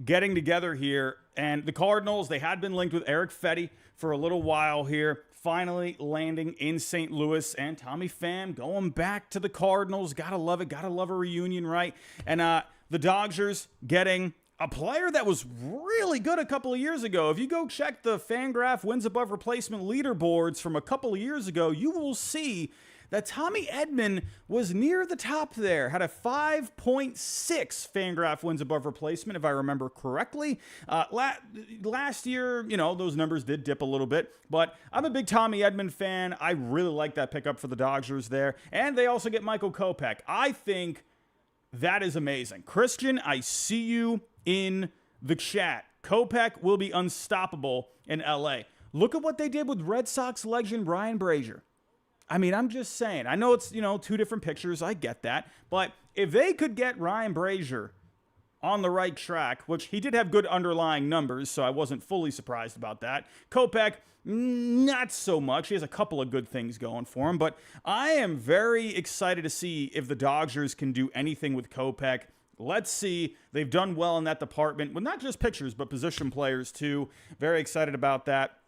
getting together here. And the Cardinals, they had been linked with Eric Fetty for a little while here, finally landing in St. Louis. And Tommy Pham going back to the Cardinals. Gotta love it. Gotta love a reunion, right? And the Dodgers getting a player that was really good a couple of years ago. If you go check the Fangraph wins above replacement leaderboards from a couple of years ago, you will see that Tommy Edman was near the top there, had a 5.6 Fangraph wins above replacement, if I remember correctly. Last year, you know, those numbers did dip a little bit, but I'm a big Tommy Edman fan. I really like that pickup for the Dodgers there. And they also get Michael Kopech. I think that is amazing. Christian, I see you in the chat. Kopech will be unstoppable in LA. Look at what they did with Red Sox legend Ryan Brazier. I mean, I'm just saying. I know it's, you know, two different pictures. I get that. But if they could get Ryan Brazier on the right track, which he did have good underlying numbers, so I wasn't fully surprised about that. Kopech, not so much. He has a couple of good things going for him. But I am very excited to see if the Dodgers can do anything with Kopech. Let's see. They've done well in that department with not just pitchers, but position players too. Very excited about that.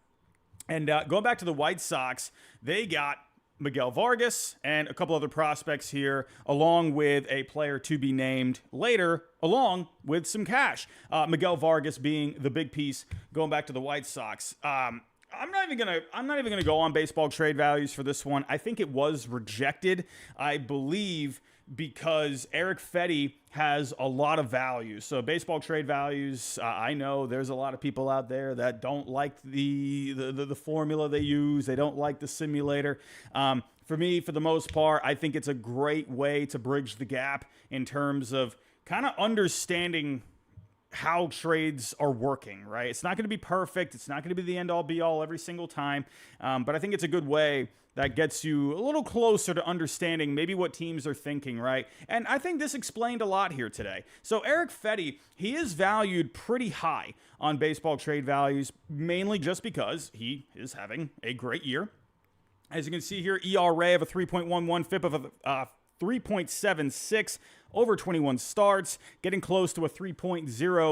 And going back to the White Sox, they got Miguel Vargas and a couple other prospects here, along with a player to be named later, along with some cash. Miguel Vargas being the big piece going back to the White Sox. I'm not even gonna go on baseball trade values for this one. I think it was rejected, I believe, because Eric Fetty has a lot of value. So baseball trade values, I know there's a lot of people out there that don't like the formula they use. They don't like the simulator. For me, for the most part, I think it's a great way to bridge the gap in terms of kind of understanding how trades are working, right? It's not going to be perfect. It's not going to be the end-all, be-all every single time. But I think it's a good way that gets you a little closer to understanding maybe what teams are thinking, right? And I think this explained a lot here today. So Eric Fetty, he is valued pretty high on baseball trade values, mainly just because he is having a great year. As you can see here, ERA of a 3.11, FIP of a 3.76, over 21 starts, getting close to a 3.0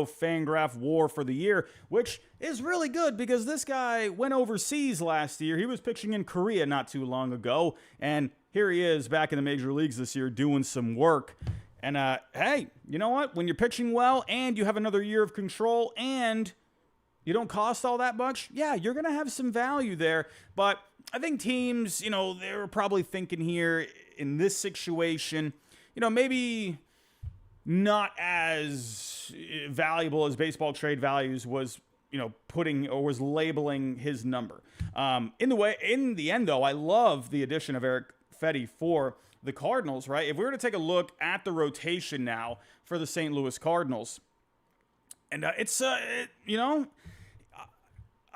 Fangraph WAR for the year, which is really good because this guy went overseas last year. He was pitching in Korea not too long ago, and here he is back in the major leagues this year doing some work. And hey, you know what? When you're pitching well and you have another year of control and you don't cost all that much, yeah, you're going to have some value there. But I think teams, you know, they were probably thinking here in this situation, you know, maybe not as valuable as baseball trade values was, you know, putting or was labeling his number. In the end, though, I love the addition of Eric Fetty for the Cardinals, right? If we were to take a look at the rotation now for the St. Louis Cardinals, and you know,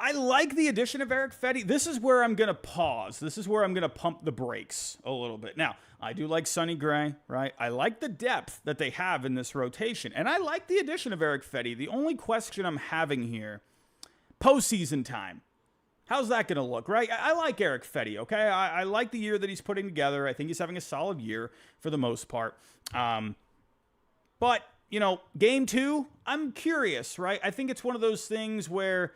I like the addition of Eric Fetty. This is where I'm going to pause. This is where I'm going to pump the brakes a little bit. Now, I do like Sonny Gray, right? I like the depth that they have in this rotation. And I like the addition of Eric Fetty. The only question I'm having here, postseason time. How's that going to look, right? I like Eric Fetty, okay? I like the year that he's putting together. I think he's having a solid year for the most part. But, you know, game 2, I'm curious, right? I think it's one of those things where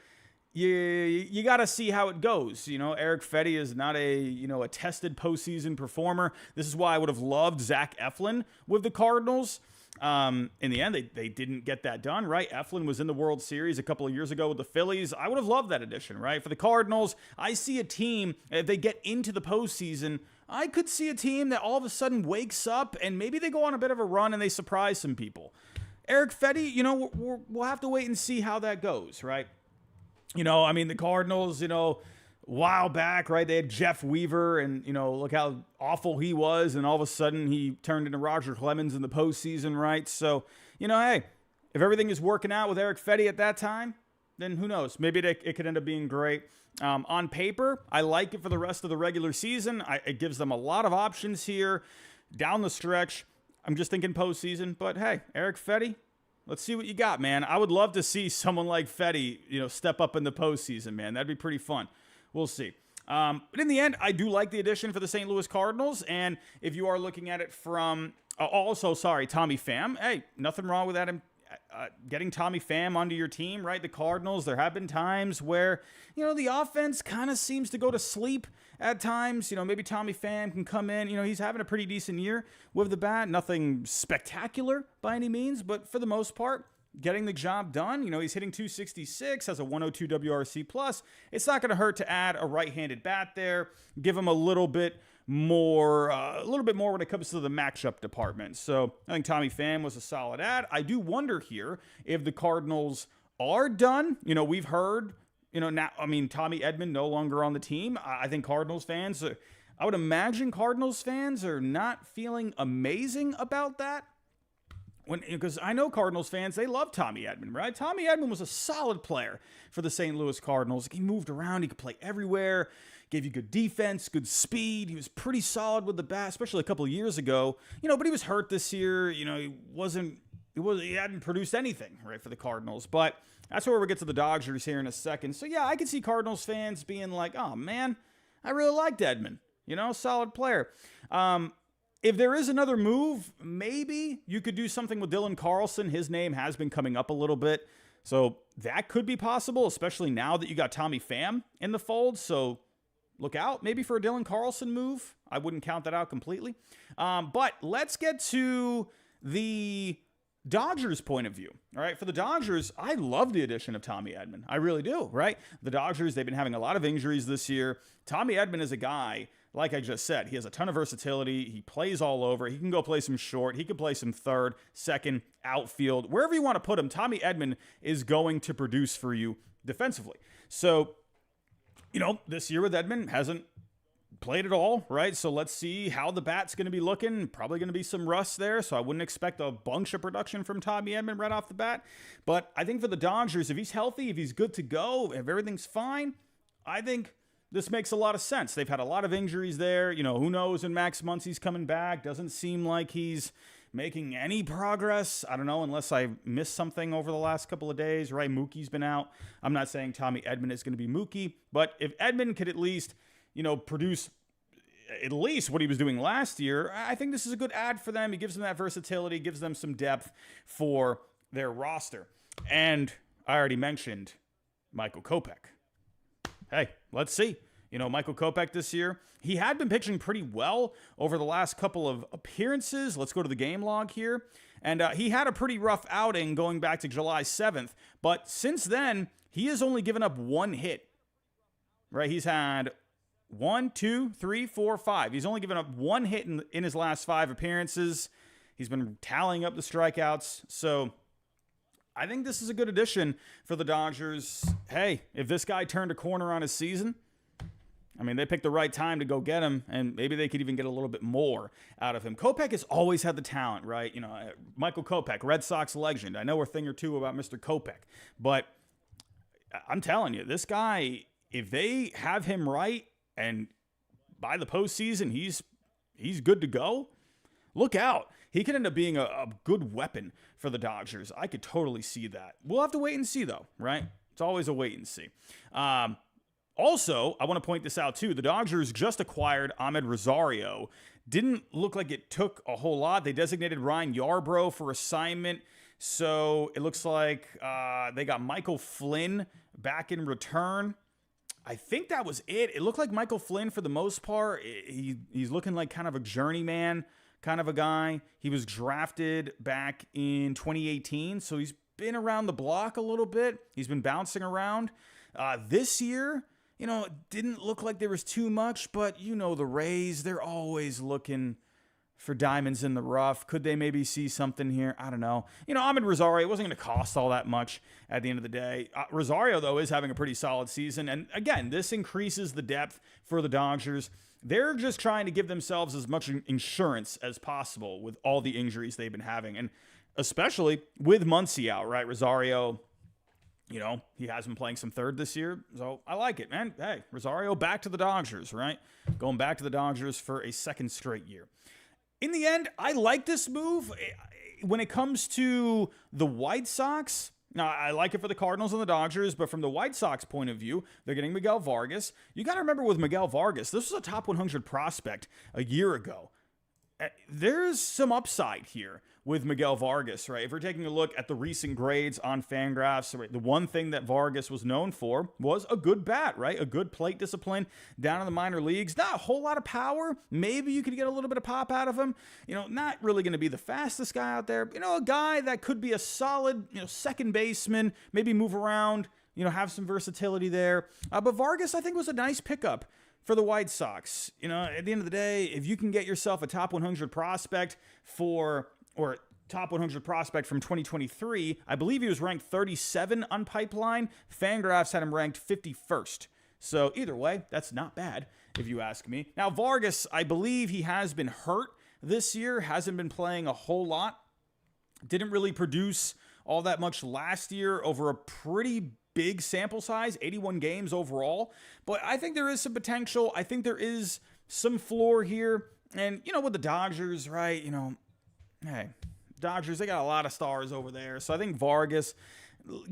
you got to see how it goes. You know, Eric Fetty is not a tested postseason performer. This is why I would have loved Zach Eflin with the Cardinals. In the end, they didn't get that done, right? Eflin was in the World Series a couple of years ago with the Phillies. I would have loved that addition, right? For the Cardinals, I see a team, if they get into the postseason, I could see a team that all of a sudden wakes up and maybe they go on a bit of a run and they surprise some people. Eric Fetty, you know, we'll have to wait and see how that goes, right? You know, I mean, the Cardinals, you know, a while back, right, they had Jeff Weaver, and, you know, look how awful he was, and all of a sudden he turned into Roger Clemens in the postseason, right? So, you know, hey, if everything is working out with Eric Fetty at that time, then who knows? Maybe it could end up being great. On paper, I like it for the rest of the regular season. It gives them a lot of options here down the stretch. I'm just thinking postseason, but hey, Eric Fetty, let's see what you got, man. I would love to see someone like Fetty, you know, step up in the postseason, man. That'd be pretty fun. We'll see. But in the end, I do like the addition for the St. Louis Cardinals. And if you are looking at it from Tommy Pham, hey, nothing wrong with that getting Tommy Pham onto your team, right? The Cardinals, there have been times where, the offense kind of seems to go to sleep at times. Maybe Tommy Pham can come in. He's having a pretty decent year with the bat. Nothing spectacular by any means, but for the most part, getting the job done. He's hitting 266, has a 102 WRC plus. It's not going to hurt to add a right-handed bat there, give him a little bit more when it comes to the matchup department. So I think Tommy Pham was a solid add. I do wonder here if the Cardinals are done. We've heard, now, Tommy Edman no longer on the team. I think Cardinals fans, I would imagine Cardinals fans are not feeling amazing about that. Because I know Cardinals fans, they love Tommy Edman, right? Tommy Edman was a solid player for the St. Louis Cardinals. He moved around. He could play everywhere. Gave you good defense, good speed. He was pretty solid with the bat, especially a couple of years ago. But he was hurt this year. He hadn't produced anything, right, for the Cardinals. But that's where we get to the Dodgers here in a second. So, yeah, I can see Cardinals fans being like, oh, man, I really liked Edman. Solid player. If there is another move, maybe you could do something with Dylan Carlson. His name has been coming up a little bit. So that could be possible, especially now that you got Tommy Pham in the fold. So look out maybe for a Dylan Carlson move. I wouldn't count that out completely. But let's get to the Dodgers' point of view. All right, for the Dodgers, I love the addition of Tommy Edman. I really do, right? The Dodgers, they've been having a lot of injuries this year. Tommy Edman is a guy, like I just said, he has a ton of versatility. He plays all over. He can go play some short. He can play some third, second, outfield. Wherever you want to put him, Tommy Edman is going to produce for you defensively. So, this year with Edman, hasn't played at all, right? So let's see how the bat's going to be looking. Probably going to be some rust there, so I wouldn't expect a bunch of production from Tommy Edman right off the bat. But I think for the Dodgers, if he's healthy, if he's good to go, if everything's fine, I think this makes a lot of sense. They've had a lot of injuries there. Who knows when Max Muncy's coming back. Doesn't seem like he's making any progress. I don't know, unless I missed something over the last couple of days, right? Mookie's been out. I'm not saying Tommy Edman is going to be Mookie, but if Edman could at least, produce at least what he was doing last year, I think this is a good add for them. He gives them that versatility, gives them some depth for their roster. And I already mentioned Michael Kopech. Hey, let's see. Michael Kopech this year, he had been pitching pretty well over the last couple of appearances. Let's go to the game log here. And he had a pretty rough outing going back to July 7th. But since then, he has only given up one hit. Right? He's had 1, 2, 3, 4, 5. He's only given up one hit in his last 5 appearances. He's been tallying up the strikeouts. So I think this is a good addition for the Dodgers. Hey, if this guy turned a corner on his season, they picked the right time to go get him, and maybe they could even get a little bit more out of him. Kopech has always had the talent, right? Michael Kopech, Red Sox legend. I know a thing or two about Mr. Kopech, but I'm telling you, this guy, if they have him right, and by the postseason, he's good to go, look out. He could end up being a good weapon for the Dodgers. I could totally see that. We'll have to wait and see, though, right? It's always a wait and see. Also, I want to point this out, too. The Dodgers just acquired Ahmed Rosario. Didn't look like it took a whole lot. They designated Ryan Yarbrough for assignment. So it looks like they got Michael Flynn back in return. I think that was it. It looked like Michael Flynn, for the most part, he's looking like kind of a journeyman kind of a guy. He was drafted back in 2018, so he's been around the block a little bit. He's been bouncing around. This year, it didn't look like there was too much, but the Rays, they're always looking for diamonds in the rough. Could they maybe see something here? I don't know. Ahmed Rosario, it wasn't going to cost all that much at the end of the day. Rosario, though, is having a pretty solid season. And again, this increases the depth for the Dodgers. They're just trying to give themselves as much insurance as possible with all the injuries they've been having. And especially with Muncy out, right? Rosario, he has been playing some third this year. So I like it, man. Hey, Rosario back to the Dodgers, right? Going back to the Dodgers for a second straight year. In the end, I like this move. When it comes to the White Sox, now I like it for the Cardinals and the Dodgers, but from the White Sox point of view, they're getting Miguel Vargas. You got to remember with Miguel Vargas, this was a top 100 prospect a year ago. There's some upside here with Miguel Vargas, right? If we're taking a look at the recent grades on Fangraphs, right, the one thing that Vargas was known for was a good bat, right? A good plate discipline down in the minor leagues. Not a whole lot of power. Maybe you could get a little bit of pop out of him. You know, not really going to be the fastest guy out there. You know, a guy that could be a solid, you know, second baseman, maybe move around, you know, have some versatility there. But Vargas, I think, was a nice pickup for the White Sox. You know, at the end of the day, if you can get yourself a top 100 prospect or top 100 prospect from 2023, I believe he was ranked 37 on Pipeline. Fangraphs had him ranked 51st. So either way, that's not bad, if you ask me. Now, Vargas, I believe he has been hurt this year, hasn't been playing a whole lot. Didn't really produce all that much last year over a pretty big sample size, 81 games overall. But I think there is some potential. I think there is some floor here. And, you know, with the Dodgers, right, you know, hey, Dodgers, they got a lot of stars over there. So I think Vargas,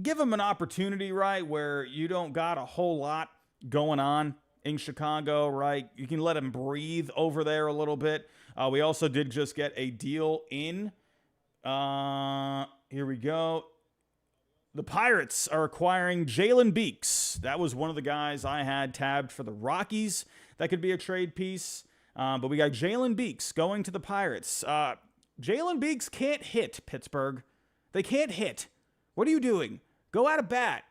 give him an opportunity, right, where you don't got a whole lot going on in Chicago, right? You can let him breathe over there a little bit. We also did just get a deal in. Here we go. The Pirates are acquiring Jalen Beeks. That was one of the guys I had tabbed for the Rockies. That could be a trade piece. But we got Jalen Beeks going to the Pirates. Jalen Beeks can't hit, Pittsburgh. They can't hit. What are you doing? Go out of bat.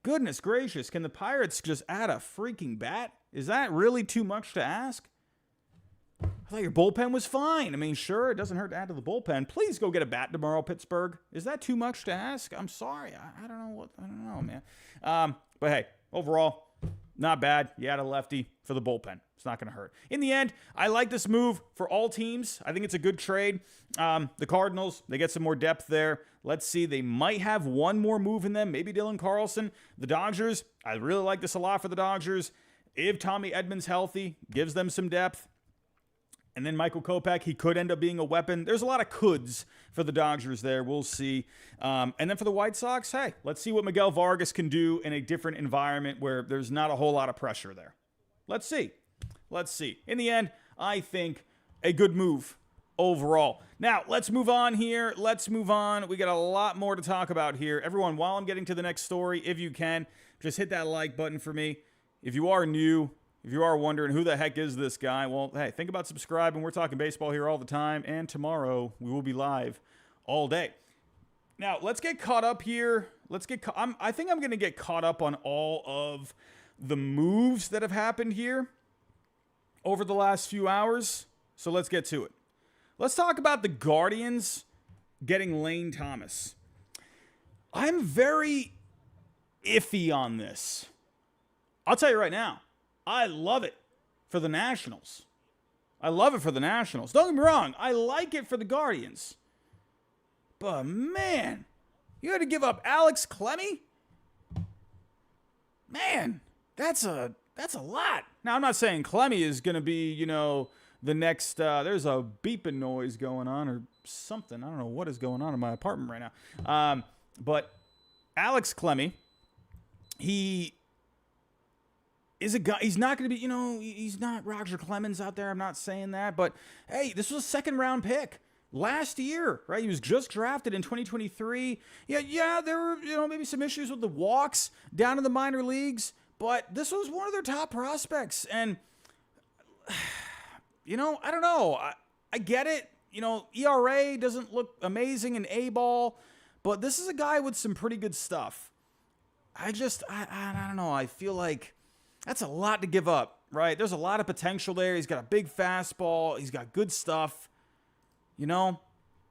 Goodness gracious, can the Pirates just add a freaking bat? Is that really too much to ask? I thought your bullpen was fine. I mean, sure, it doesn't hurt to add to the bullpen. Please go get a bat tomorrow, Pittsburgh. Is that too much to ask? I'm sorry. I don't know, man. But hey, overall, not bad. You had a lefty for the bullpen. It's not going to hurt. In the end, I like this move for all teams. I think it's a good trade. The Cardinals, they get some more depth there. Let's see. They might have one more move in them. Maybe Dylan Carlson. The Dodgers, I really like this a lot for the Dodgers. If Tommy Edman's healthy, gives them some depth. And then Michael Kopech, he could end up being a weapon. There's a lot of coulds for the Dodgers there. We'll see. And then for the White Sox, hey, let's see what Miguel Vargas can do in a different environment where there's not a whole lot of pressure there. Let's see. Let's see. In the end, I think a good move overall. Now, let's move on here. Let's move on. We got a lot more to talk about here. Everyone, while I'm getting to the next story, if you can, just hit that like button for me. If you are new, if you are wondering who the heck is this guy, well, hey, think about subscribing. We're talking baseball here all the time, and tomorrow we will be live all day. Now, let's get caught up here. I think I'm going to get caught up on all of the moves that have happened here over the last few hours. So let's get to it. Let's talk about the Guardians getting Lane Thomas. I'm very iffy on this. I'll tell you right now. I love it for the Nationals. Don't get me wrong. I like it for the Guardians. But, man, you had to give up Alex Clemmie? Man, that's a lot. Now, I'm not saying Clemmie is going to be, you know, the next, there's a beeping noise going on or something. I don't know what is going on in my apartment right now. But Alex Clemmie, he is a guy, he's not going to be, you know, he's not Roger Clemens out there. I'm not saying that. But, hey, this was a second-round pick last year, right? He was just drafted in 2023. Yeah, there were, you know, maybe some issues with the walks down in the minor leagues. But this was one of their top prospects. And, you know, I don't know. I get it. You know, ERA doesn't look amazing in A-ball. But this is a guy with some pretty good stuff. I don't know. I feel like that's a lot to give up, right? There's a lot of potential there. He's got a big fastball. He's got good stuff. You know,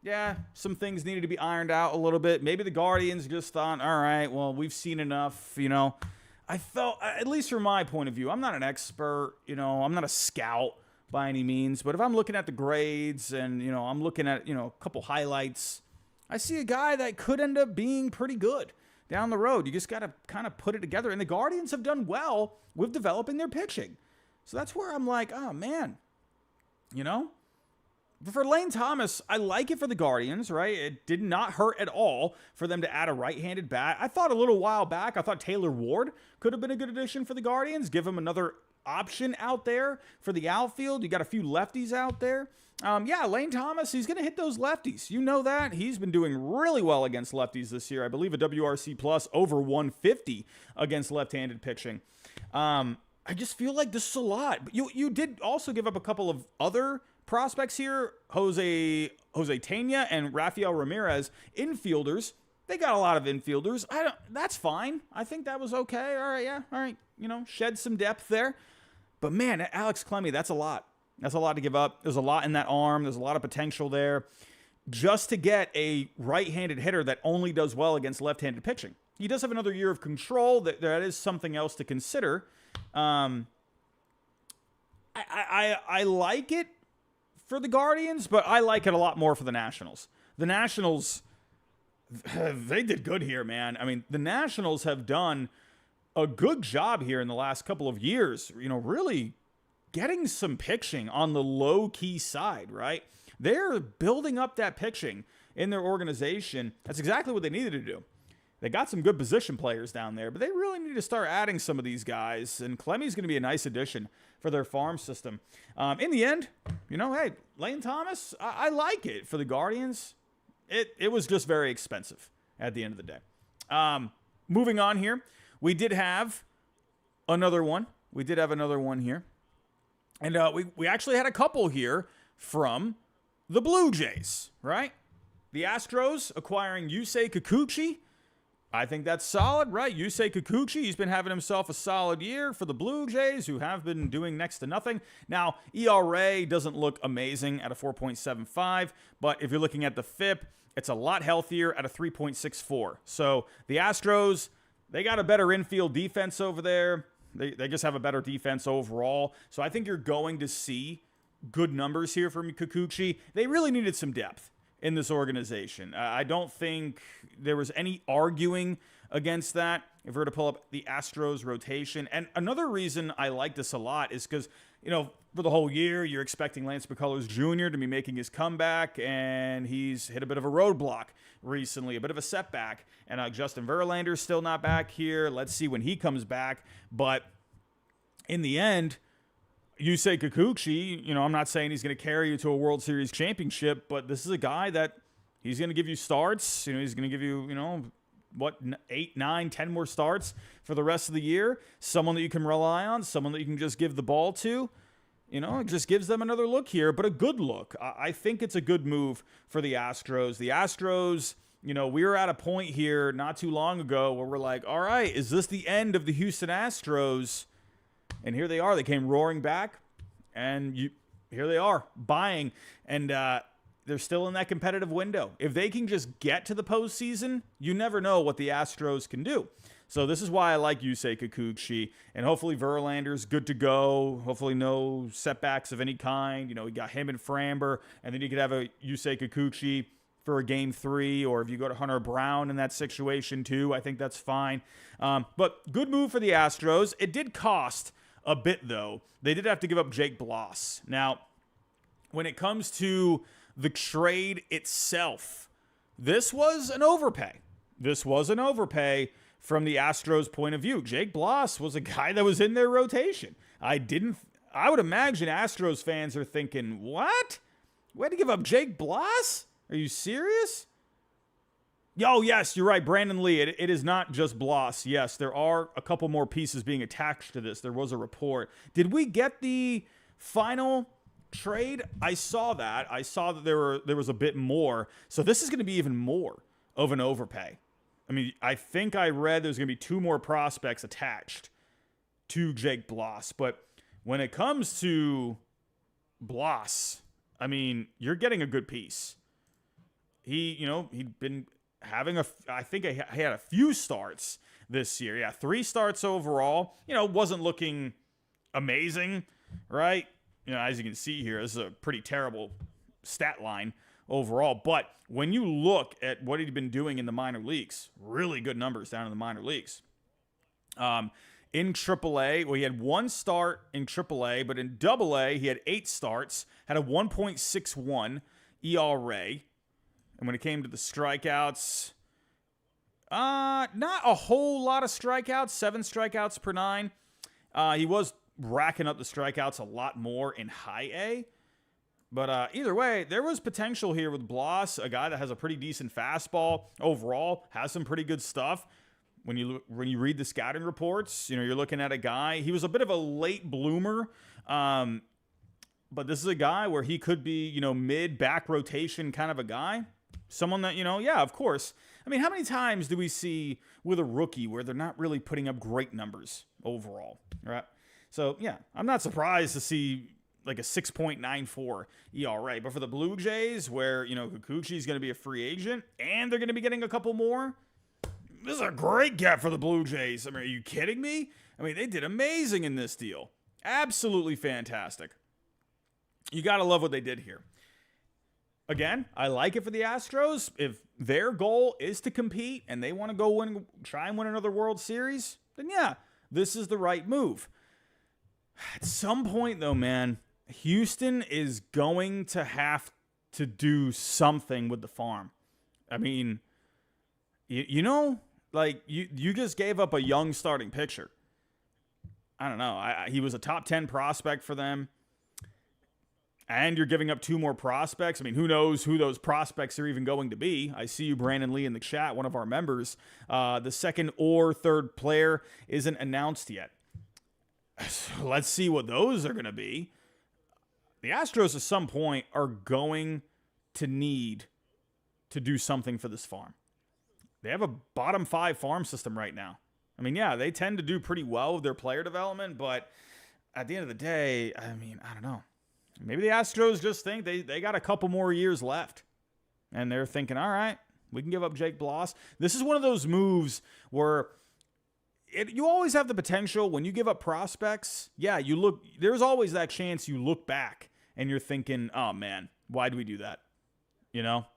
yeah, some things needed to be ironed out a little bit. Maybe the Guardians just thought, all right, well, we've seen enough, you know. I felt, at least from my point of view, I'm not an expert, you know, I'm not a scout by any means. But if I'm looking at the grades and, you know, I'm looking at, you know, a couple highlights, I see a guy that could end up being pretty good down the road. You just got to kind of put it together. And the Guardians have done well with developing their pitching. So that's where I'm like, oh, man, you know. For Lane Thomas, I like it for the Guardians, right? It did not hurt at all for them to add a right-handed bat. I thought a little while back, I thought Taylor Ward could have been a good addition for the Guardians. Give him another option out there for the outfield. You got a few lefties out there. Yeah, Lane Thomas, he's going to hit those lefties. You know that. He's been doing really well against lefties this year. I believe a WRC plus over 150 against left-handed pitching. I just feel like this is a lot. But you did also give up a couple of other prospects here. Jose Tena and Rafael Ramirez, infielders. They got a lot of infielders. That's fine. I think that was okay. All right, yeah. All right. Shed some depth there. But man, Alex Clemmie, that's a lot. That's a lot to give up. There's a lot in that arm. There's a lot of potential there. Just to get a right-handed hitter that only does well against left-handed pitching. He does have another year of control. That is something else to consider. I like it for the Guardians, but I like it a lot more for the Nationals. The Nationals, they did good here, man. I mean, the Nationals have done a good job here in the last couple of years, really getting some pitching on the low-key side, right? They're building up that pitching in their organization. That's exactly what they needed to do. They got some good position players down there, but they really need to start adding some of these guys, and Clemmie's going to be a nice addition for their farm system. In the end, hey, Lane Thomas, I like it for the Guardians. It was just very expensive at the end of the day. Moving on here, we did have another one. Here. And we actually had a couple here from the Blue Jays, right? The Astros acquiring Yusei Kikuchi. I think that's solid, right? Yusei Kikuchi, he's been having himself a solid year for the Blue Jays, who have been doing next to nothing. Now, ERA doesn't look amazing at a 4.75, but if you're looking at the FIP, it's a lot healthier at a 3.64. So the Astros, they got a better infield defense over there. They just have a better defense overall. So I think you're going to see good numbers here from Kikuchi. They really needed some depth in this organization. I don't think there was any arguing against that. If we were to pull up the Astros rotation. And another reason I like this a lot is because, for the whole year, you're expecting Lance McCullers Jr. to be making his comeback, and he's hit a bit of a roadblock recently, a bit of a setback. And Justin Verlander's still not back here. Let's see when he comes back. But in the end, Yusei Kikuchi, I'm not saying he's going to carry you to a World Series championship, but this is a guy that he's going to give you starts. He's going to give you, 8, 9, 10 more starts for the rest of the year. Someone that you can rely on, someone that you can just give the ball to. It just gives them another look here, but a good look. I think it's a good move for the Astros. The Astros, we were at a point here not too long ago where we're like, all right, is this the end of the Houston Astros? And here they are. They came roaring back, and here they are buying, and they're still in that competitive window. If they can just get to the postseason, you never know what the Astros can do. So this is why I like Yusei Kikuchi, and hopefully Verlander's good to go. Hopefully no setbacks of any kind. We got him and Framber, and then you could have a Yusei Kikuchi for a game 3, or if you go to Hunter Brown in that situation too, I think that's fine. But good move for the Astros. It did cost a bit, though. They did have to give up Jake Bloss. Now, when it comes to the trade itself, this was an overpay. From the Astros' point of view. Jake Bloss was a guy that was in their rotation. I would imagine Astros fans are thinking, what? We had to give up Jake Bloss? Are you serious? Oh, yes, you're right, Brandon Lee. It is not just Bloss. Yes, there are a couple more pieces being attached to this. There was a report. Did we get the final trade? I saw that. I saw that there was a bit more. So this is going to be even more of an overpay. I mean, I think I read there's going to be 2 more prospects attached to Jake Bloss. But when it comes to Bloss, I mean, you're getting a good piece. He'd been having I think he had a few starts this year. Yeah, 3 starts overall. Wasn't looking amazing, right? As you can see here, this is a pretty terrible stat line overall. But when you look at what he'd been doing in the minor leagues, really good numbers down in the minor leagues. In AAA, well, he had 1 start in AAA, but in AA, he had 8 starts, had a 1.61 ERA. And when it came to the strikeouts, not a whole lot of strikeouts, 7 strikeouts per 9. He was racking up the strikeouts a lot more in high A. But either way, there was potential here with Bloss, a guy that has a pretty decent fastball overall, has some pretty good stuff. When you read the scouting reports, you know, you're looking at a guy. He was a bit of a late bloomer, but this is a guy where he could be, you know, mid-back rotation kind of a guy. Someone that, you know, yeah, of course. I mean, how many times do we see with a rookie where they're not really putting up great numbers overall, right? So, yeah, I'm not surprised to see like a 6.94 ERA. But for the Blue Jays, where, you know, Kikuchi is going to be a free agent and they're going to be getting a couple more, this is a great get for the Blue Jays. I mean, are you kidding me? I mean, they did amazing in this deal. Absolutely fantastic. You got to love what they did here. Again, I like it for the Astros. If their goal is to compete and they want to go try and win another World Series, then yeah, this is the right move. At some point, though, man, Houston is going to have to do something with the farm. I mean, you know, like you just gave up a young starting pitcher. I don't know. He was a top 10 prospect for them. And you're giving up 2 more prospects. I mean, who knows who those prospects are even going to be. I see you, Brandon Lee, in the chat, one of our members. The second or third player isn't announced yet. Let's see what those are going to be. The Astros at some point are going to need to do something for this farm. They have a bottom 5 farm system right now. I mean, yeah, they tend to do pretty well with their player development, but at the end of the day, I mean, I don't know. Maybe the Astros just think they got a couple more years left. And they're thinking, all right, we can give up Jake Bloss. This is one of those moves where you always have the potential when you give up prospects. Yeah, there's always that chance you look back and you're thinking, oh man, why do we do that? You know?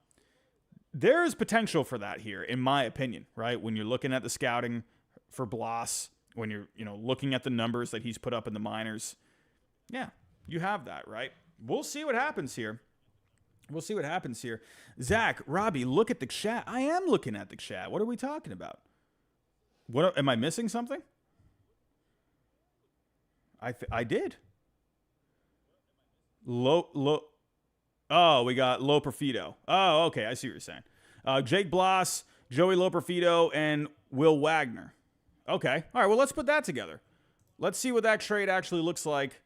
There's potential for that here, in my opinion, right? When you're looking at the scouting for Bloss, when you're, you know, looking at the numbers that he's put up in the minors. Yeah. You have that, right? We'll see what happens here. We'll see what happens here. Zach, Robbie, look at the chat. I am looking at the chat. What are we talking about? What am I missing something? I did. Oh, we got Loperfido. Oh, okay. I see what you're saying. Jake Bloss, Joey Loperfido, and Will Wagner. Okay. All right. Well, let's put that together. Let's see what that trade actually looks like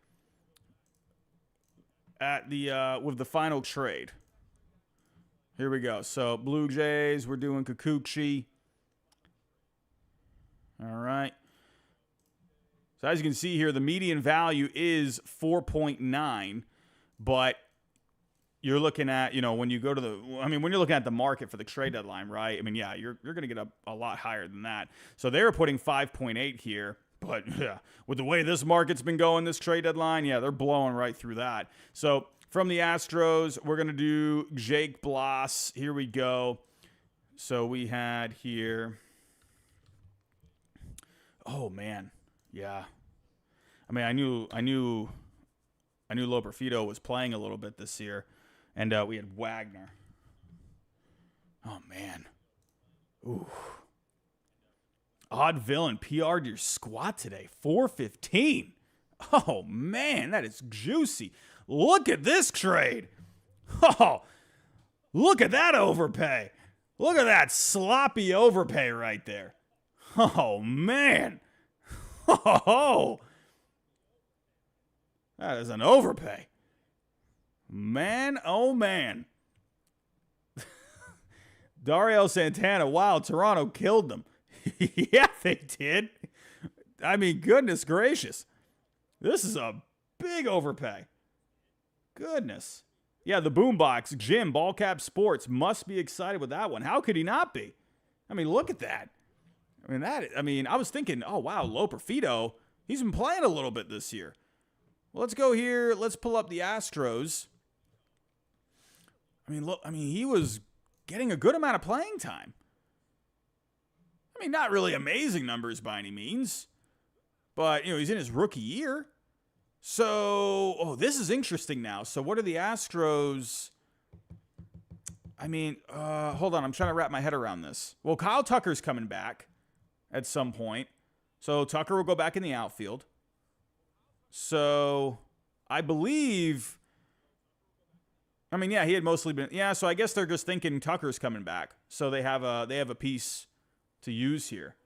at the with the final trade. Here we go. So Blue Jays, we're doing Kikuchi. All right. So as you can see here, the median value is 4.9, but you're looking at, you know, when you go to when you're looking at the market for the trade deadline, right? I mean, yeah, you're going to get a lot higher than that. So they were putting 5.8 here. But, yeah, with the way this market's been going, this trade deadline, yeah, they're blowing right through that. So, from the Astros, we're going to do Jake Bloss. Here we go. So, we had here. Oh, man. Yeah. I mean, I knew Loperfido was playing a little bit this year. And we had Wagner. Oh, man. Ooh. Odd Villain PR'd your squat today. 415. Oh, man, that is juicy. Look at this trade. Oh, look at that overpay. Look at that sloppy overpay right there. Oh, man. Oh, that is an overpay. Man, oh, man. Dario Santana, wow, Toronto killed them. Yeah, they did. I mean, goodness gracious. This is a big overpay. Goodness. Yeah, the Boombox, Jim, Ballcap Sports must be excited with that one. How could he not be? I mean, look at that. I was thinking, oh, wow, Loperfido, he's been playing a little bit this year. Well, let's go here. Let's pull up the Astros. I mean, look, he was getting a good amount of playing time. I mean, not really amazing numbers by any means, but, you know, he's in his rookie year. So, this is interesting now. So, what are the Astros? I mean, hold on. I'm trying to wrap my head around this. Well, Kyle Tucker's coming back at some point. So, Tucker will go back in the outfield. So I believe, I mean, yeah, he had mostly been, yeah, so I guess they're just thinking Tucker's coming back. So they have a piece to use here.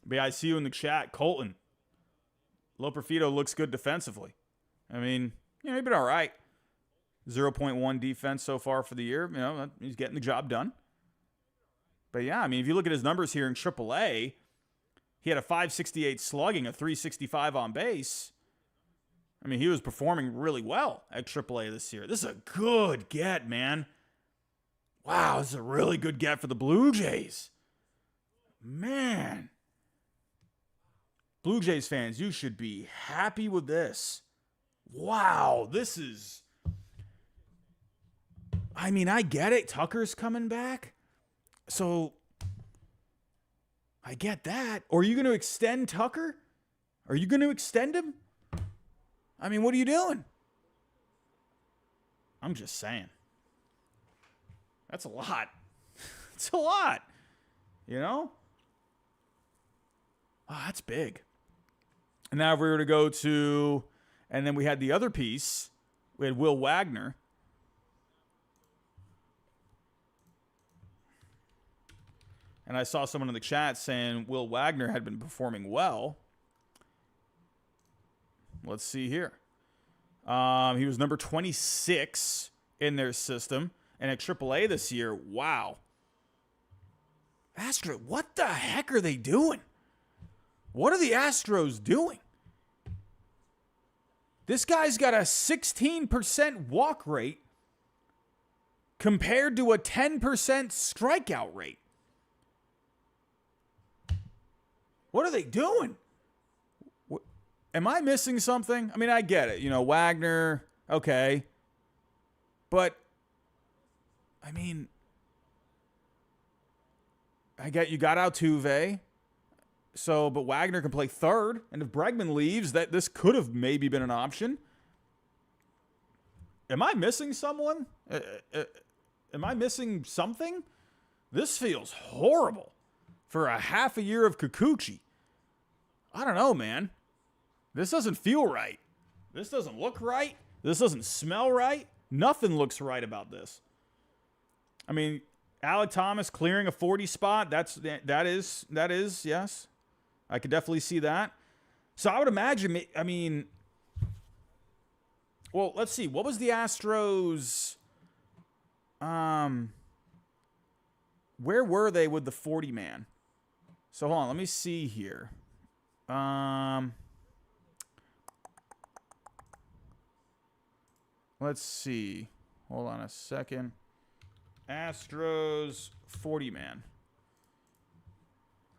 But yeah, I see you in the chat, Colton. Loperfido looks good defensively. I mean, you know, he's been all right. 0.1 defense so far for the year. You know, he's getting the job done. But yeah, I mean, if you look at his numbers here in AAA, he had a 568 slugging, a 365 on base. I mean, he was performing really well at AAA this year. This is a good get, man. Wow, this is a really good get for the Blue Jays. Man. Blue Jays fans, you should be happy with this. Wow, this is... I mean, I get it. Tucker's coming back. So, I get that. Or are you going to extend Tucker? Are you going to extend him? I mean, what are you doing? I'm just saying. That's a lot. It's a lot. You know? Oh, that's big. And now if we were to go to... And then we had the other piece. We had Will Wagner. And I saw someone in the chat saying Will Wagner had been performing well. Let's see here. He was number 26 in their system. And at AAA this year, wow. Astro, what the heck are they doing? What are the Astros doing? This guy's got a 16% walk rate compared to a 10% strikeout rate. What are they doing? Am I missing something? I mean, I get it. You know, Wagner, okay. But, I mean, I get you got Altuve. So, but Wagner can play third. And if Bregman leaves, this could have maybe been an option. Am I missing someone? Am I missing something? This feels horrible for a half a year of Kikuchi. I don't know, man. This doesn't feel right. This doesn't look right. This doesn't smell right. Nothing looks right about this. I mean, Alec Thomas clearing a 40 spot. That is, yes. I could definitely see that. So I would imagine, I mean, well, let's see. What was the Astros? Where were they with the 40 man? So hold on, let me see here. Let's see. Hold on a second. Astros 40 man.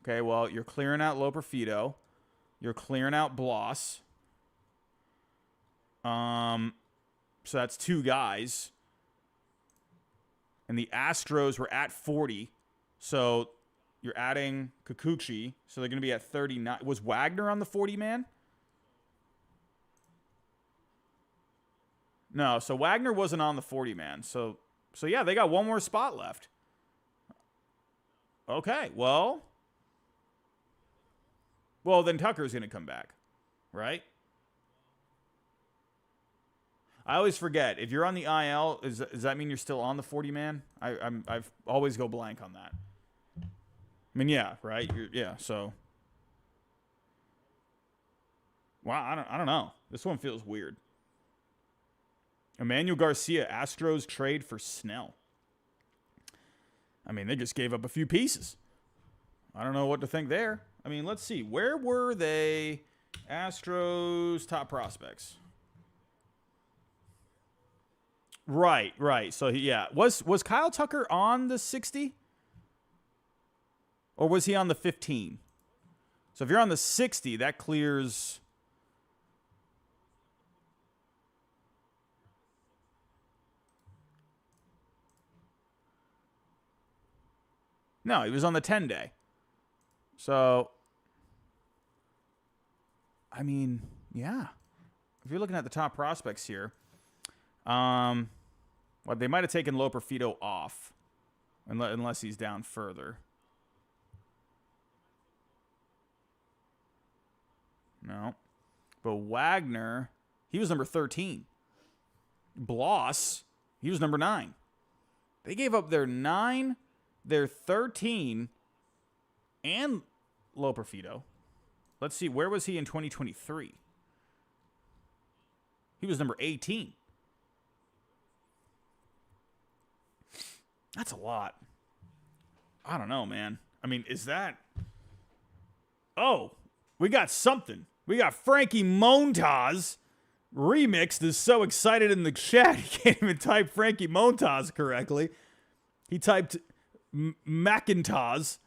Okay, well, you're clearing out Loperfido. You're clearing out Bloss. So that's two guys. And the Astros were at 40. So you're adding Kikuchi. So they're going to be at 39. Was Wagner on the 40 man? No, so Wagner wasn't on the 40 man. So yeah, they got one more spot left. Okay, well, then Tucker's going to come back, right? I always forget. If you're on the IL, does that mean you're still on the 40 man? I've always go blank on that. I mean, yeah, right? Yeah, so. Wow, I don't know. This one feels weird. Emmanuel Garcia, Astros trade for Snell. I mean, they just gave up a few pieces. I don't know what to think there. I mean, let's see. Where were they? Astros top prospects. Right. So, yeah. Was Kyle Tucker on the 60? Or was he on the 15? So, if you're on the 60, that clears... No, he was on the 10-day. So, I mean, yeah. If you're looking at the top prospects here, well, they might have taken Loperfido off, unless he's down further. No. But Wagner, he was number 13. Bloss, he was number 9. They gave up their 9, their 13, and Loperfido. Let's see, where was he in 2023? He was number 18. That's a lot. I don't know, man. I mean, is that... Oh, we got something. We got Frankie Montas remixed. Is so excited in the chat. He can't even type Frankie Montas correctly. He typed Macintosh.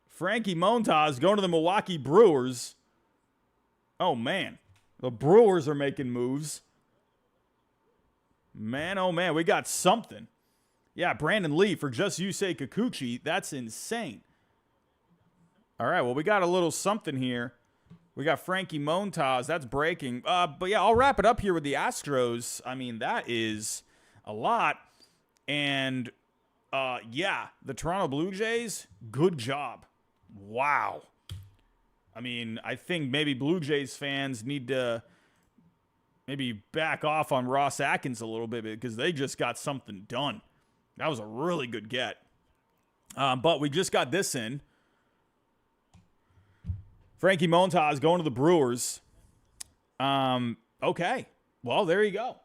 Frankie Montas going to the Milwaukee Brewers. Oh, man. The Brewers are making moves. Man, oh, man. We got something. Yeah, Brandon Lee for Just Yusei Kikuchi. That's insane. All right, well, we got a little something here. We got Frankie Montas. That's breaking. But, yeah, I'll wrap it up here with the Astros. I mean, that is a lot. And, yeah, the Toronto Blue Jays, good job. Wow. I mean, I think maybe Blue Jays fans need to maybe back off on Ross Atkins a little bit because they just got something done. That was a really good get. But we just got this in. Frankie Montas going to the Brewers. Okay. Well, there you go.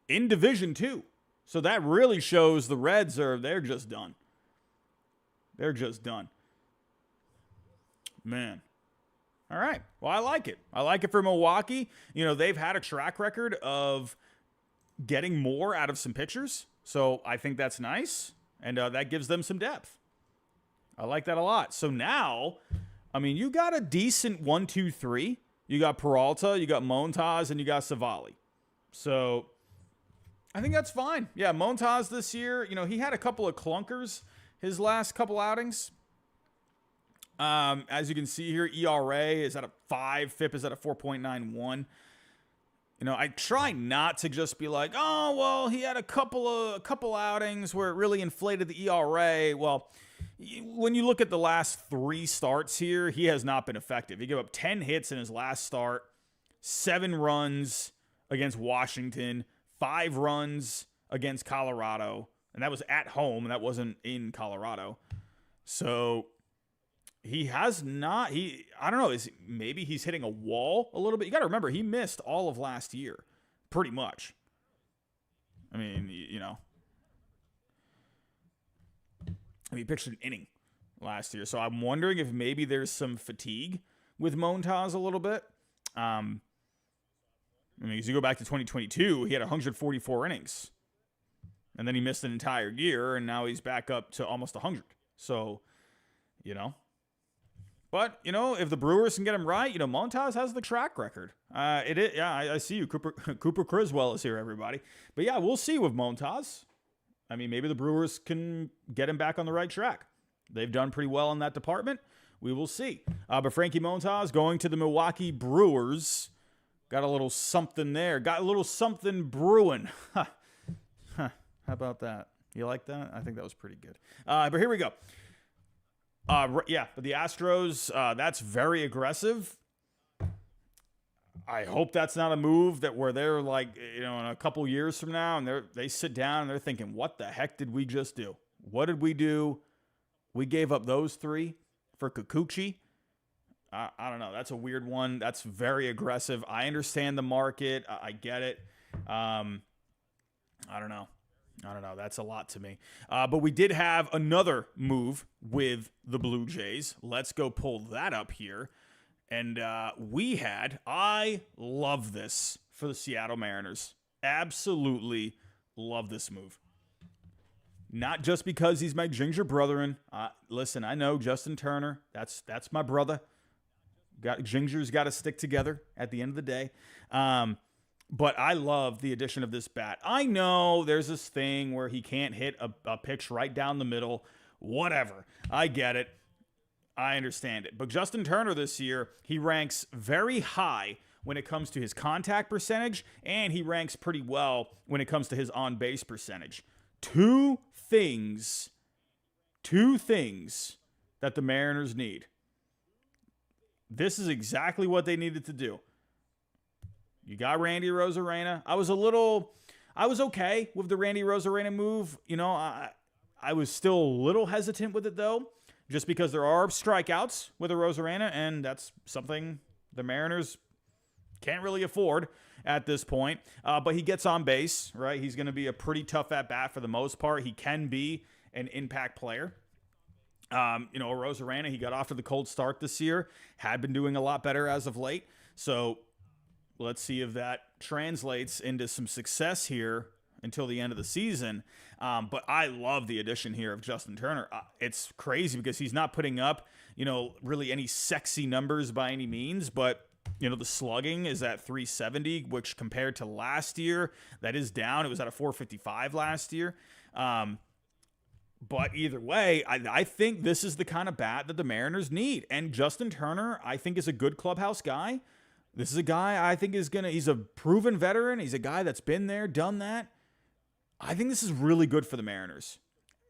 In Division 2. So that really shows the Reds they're just done. They're just done. Man. All right. Well, I like it. I like it for Milwaukee. You know, they've had a track record of getting more out of some pitchers. So I think that's nice. And that gives them some depth. I like that a lot. So now, I mean, you got a decent 1, 2, 3. You got Peralta, you got Montas, and you got Savali. So I think that's fine. Yeah, Montas this year, you know, he had a couple of clunkers his last couple outings. As you can see here, ERA is at a 5, FIP is at a 4.91. You know, I try not to just be like, oh, well, he had a couple outings where it really inflated the ERA. Well, when you look at the last 3 starts here, he has not been effective. He gave up 10 hits in his last start, 7 runs against Washington, 5 runs against Colorado, and that was at home, and that wasn't in Colorado. So he has not, I don't know, maybe he's hitting a wall a little bit. You got to remember, he missed all of last year, pretty much. I mean, you know. He pitched an inning last year. So I'm wondering if maybe there's some fatigue with Montas a little bit. I mean, as you go back to 2022, he had 144 innings. And then he missed an entire year, and now he's back up to almost 100. So, you know. But, you know, if the Brewers can get him right, you know, Montas has the track record. I see you. Cooper Criswell is here, everybody. But, yeah, we'll see with Montas. I mean, maybe the Brewers can get him back on the right track. They've done pretty well in that department. We will see. But Frankie Montas going to the Milwaukee Brewers. Got a little something there. Got a little something brewing. How about that? You like that? I think that was pretty good. But here we go. Yeah, but the Astros, that's very aggressive. I hope that's not a move where they're like, you know, in a couple years from now, and they sit down and they're thinking, what the heck did we just do? What did we do? We gave up those 3 for Kikuchi. I don't know. That's a weird one. That's very aggressive. I understand the market. I get it. I don't know. That's a lot to me. But we did have another move with the Blue Jays. Let's go pull that up here. And I love this for the Seattle Mariners. Absolutely love this move. Not just because he's my ginger brethren. Listen, I know Justin Turner. That's my brother. Gingers got to stick together at the end of the day. But I love the addition of this bat. I know there's this thing where he can't hit a pitch right down the middle. Whatever. I get it. I understand it. But Justin Turner this year, he ranks very high when it comes to his contact percentage, and he ranks pretty well when it comes to his on-base percentage. Two things that the Mariners need. This is exactly what they needed to do. You got Randy Arozarena. I was okay with the Randy Arozarena move. You know, I was still a little hesitant with it, though, just because there are strikeouts with Arozarena, and that's something the Mariners can't really afford at this point. But he gets on base, right? He's going to be a pretty tough at-bat for the most part. He can be an impact player. Arozarena, he got off to the cold start this year, had been doing a lot better as of late. So let's see if that translates into some success here until the end of the season. But I love the addition here of Justin Turner. It's crazy because he's not putting up, really any sexy numbers by any means, but the slugging is at 370, which compared to last year, that is down. It was at a 455 last year. But either way, I think this is the kind of bat that the Mariners need. And Justin Turner, I think, is a good clubhouse guy. This is a guy I think he's a proven veteran. He's a guy that's been there, done that. I think this is really good for the Mariners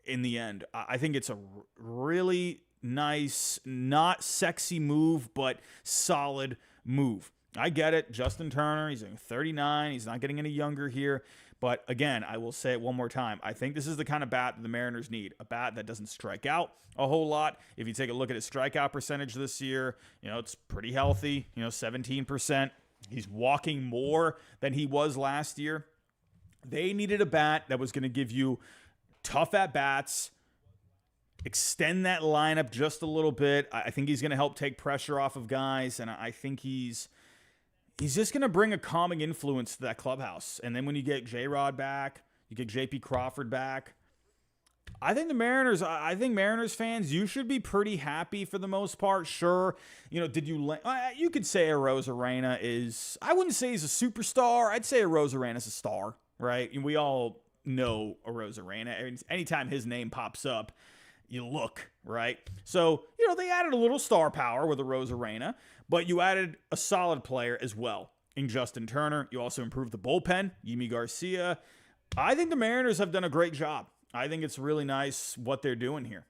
in the end. I think it's a really nice, not sexy move, but solid move. I get it. Justin Turner, he's 39. He's not getting any younger here. But again, I will say it one more time. I think this is the kind of bat that the Mariners need. A bat that doesn't strike out a whole lot. If you take a look at his strikeout percentage this year, it's pretty healthy, 17%. He's walking more than he was last year. They needed a bat that was going to give you tough at-bats, extend that lineup just a little bit. I think he's going to help take pressure off of guys, and I think he's just going to bring a calming influence to that clubhouse. And then when you get J-Rod back, you get J.P. Crawford back, I think Mariners fans, you should be pretty happy for the most part. Sure, you could say Arozarena is, I wouldn't say he's a superstar. I'd say Arozarena is a star, right? We all know Arozarena. Anytime his name pops up, you look, right? So, they added a little star power with Arozarena, but you added a solid player as well in Justin Turner. You also improved the bullpen, Yimi Garcia. I think the Mariners have done a great job. I think it's really nice what they're doing here.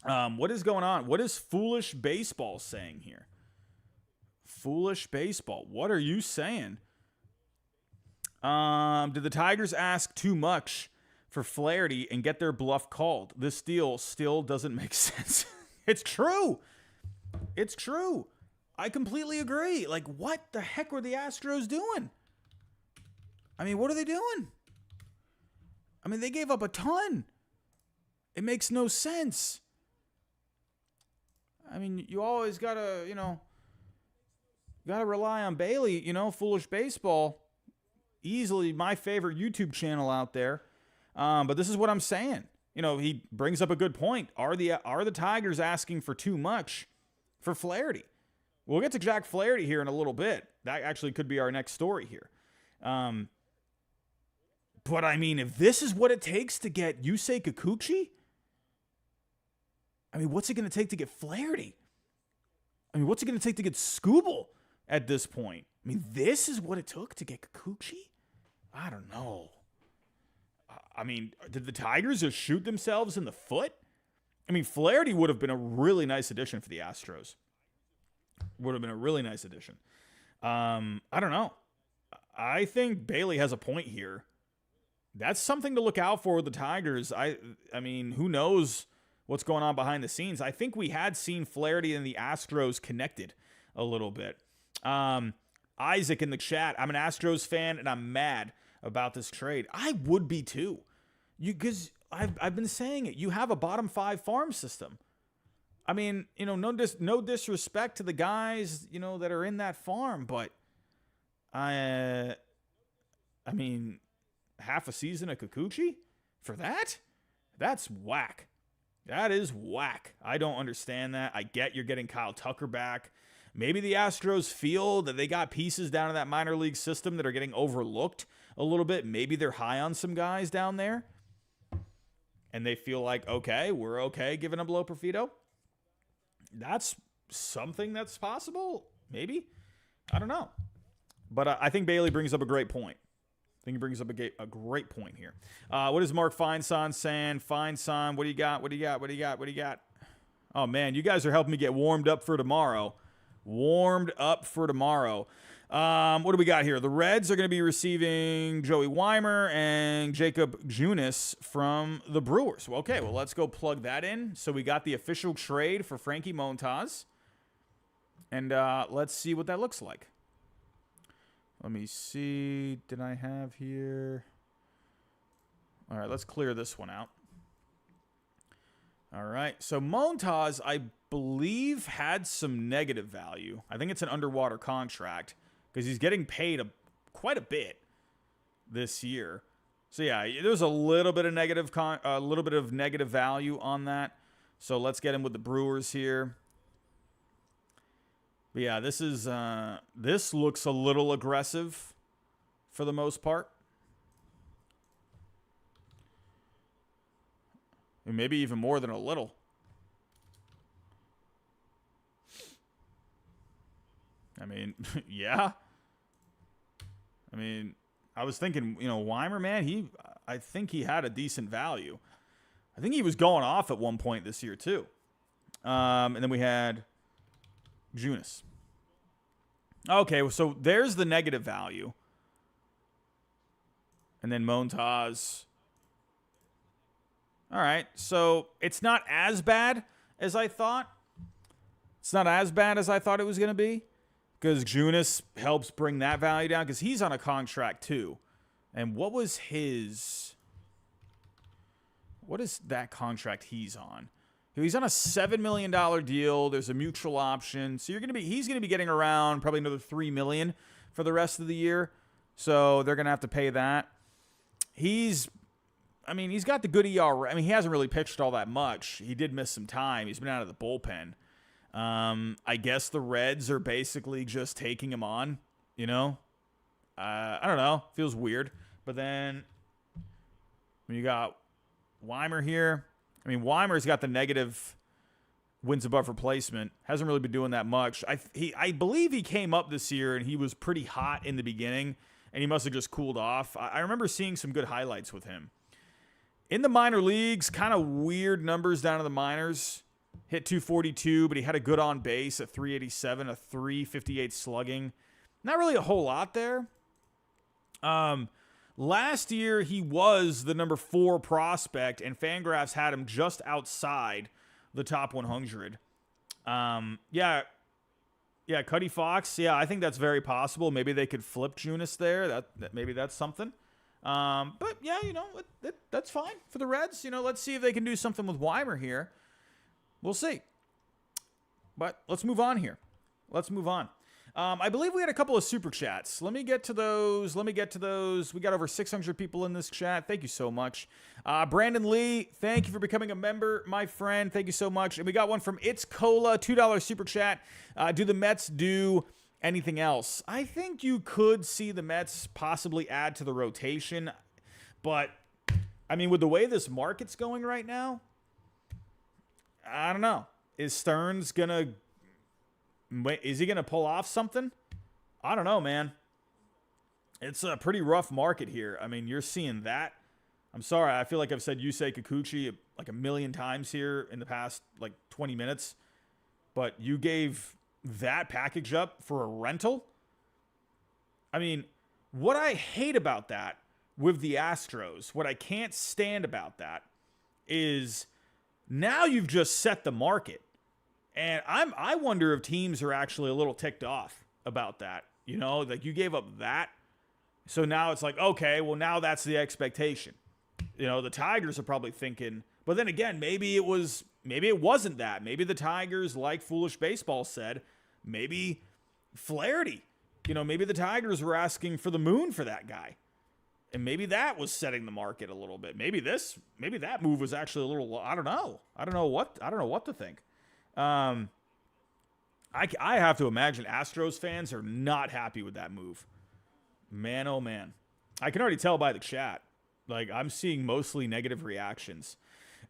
What is going on? What is Foolish Baseball saying here? Foolish Baseball. What are you saying? Did the Tigers ask too much for Flaherty and get their bluff called? This deal still doesn't make sense. It's true. It's true. I completely agree. Like, what the heck were the Astros doing? What are they doing? They gave up a ton. It makes no sense. You always gotta, gotta rely on Bailey, Foolish Baseball. Easily my favorite YouTube channel out there. But this is what I'm saying. He brings up a good point. Are the Tigers asking for too much for Flaherty? We'll get to Jack Flaherty here in a little bit. That actually could be our next story here. But if this is what it takes to get Yusei Kikuchi, what's it going to take to get Flaherty? What's it going to take to get Skubal at this point? This is what it took to get Kikuchi? I don't know. Did the Tigers just shoot themselves in the foot? Flaherty would have been a really nice addition for the Astros. Would have been a really nice addition. I don't know. I think Bailey has a point here. That's something to look out for with the Tigers. Who knows what's going on behind the scenes? I think we had seen Flaherty and the Astros connected a little bit. Isaac in the chat, I'm an Astros fan and I'm mad about this trade. I would be too. Because I've been saying it. You have a bottom 5 farm system. No disrespect to the guys, that are in that farm, but half a season of Kikuchi for that? That's whack. That is whack. I don't understand that. I get you're getting Kyle Tucker back. Maybe the Astros feel that they got pieces down in that minor league system that are getting overlooked a little bit. Maybe they're high on some guys down there. And they feel like, okay, we're okay giving up Lo Profito. That's something that's possible. Maybe. I don't know. But I think Bailey brings up a great point. I think he brings up a great point here. What is Mark Feinson saying? Feinson, what do you got? What do you got? Oh, man, you guys are helping me get warmed up for tomorrow. warmed up for tomorrow. What do we got here? The Reds are going to be receiving Joey Weimer and Jacob Junis from the Brewers. Well, okay, well, let's go plug that in. So we got the official trade for Frankie Montas. And let's see what that looks like. Let me see. Did I have here? All right, let's clear this one out. All right, so Montas, I believe, had some negative value. I think it's an underwater contract because he's getting paid quite a bit this year. So yeah, there's a little bit of negative value on that. So let's get him with the Brewers here. But yeah, this looks a little aggressive for the most part. And maybe even more than a little. I mean, yeah. I mean, I was thinking, Weimer, man, I think he had a decent value. I think he was going off at one point this year too. And then we had Junis. Okay, so there's the negative value. And then Montas. All right, so it's not as bad as I thought. It's not as bad as I thought it was going to be. Because Junis helps bring that value down. Because he's on a contract too. And what was his... What is that contract he's on? He's on a $7 million deal. There's a mutual option. So he's going to be getting around probably another $3 million for the rest of the year. So they're going to have to pay that. He's got the good ERA. I mean, he hasn't really pitched all that much. He did miss some time. He's been out of the bullpen. I guess the Reds are basically just taking him on, I don't know. Feels weird. But then when you got Weimer here, Weimer's got the negative wins above replacement. Hasn't really been doing that much. I believe he came up this year and he was pretty hot in the beginning and he must have just cooled off. I remember seeing some good highlights with him. In the minor leagues, kind of weird numbers down in the minors. Hit 242, but he had a good on base at 387, a 358 slugging. Not really a whole lot there. Last year, he was the number 4 prospect, and Fangraphs had him just outside the top 100. Yeah, Cuddy Fox. Yeah, I think that's very possible. Maybe they could flip Junis there. Maybe that's something. But yeah, that's fine for the Reds. Let's see if they can do something with Weimer here. We'll see. But let's move on here. Let's move on. I believe we had a couple of super chats. Let me get to those. We got over 600 people in this chat. Thank you so much. Brandon Lee, thank you for becoming a member, my friend. Thank you so much. And we got one from It's Cola, $2 super chat. Do the Mets do anything else? I think you could see the Mets possibly add to the rotation. But, with the way this market's going right now, I don't know. Is he going to pull off something? I don't know, man. It's a pretty rough market here. You're seeing that. I'm sorry. I feel like I've said Yusei Kikuchi like a million times here in the past 20 minutes. But you gave that package up for a rental? What I hate about that with the Astros, what I can't stand about that is now you've just set the market. And I wonder if teams are actually a little ticked off about that. You gave up that. So now it's like, okay, well, now that's the expectation. The Tigers are probably thinking, but then again, maybe it wasn't that. Maybe the Tigers, like Foolish Baseball said, maybe Flaherty. Maybe the Tigers were asking for the moon for that guy. And maybe that was setting the market a little bit. Maybe that move was actually a little, I don't know. I don't know what to think. I have to imagine Astros fans are not happy with that move. Man, oh man. I can already tell by the chat. I'm seeing mostly negative reactions.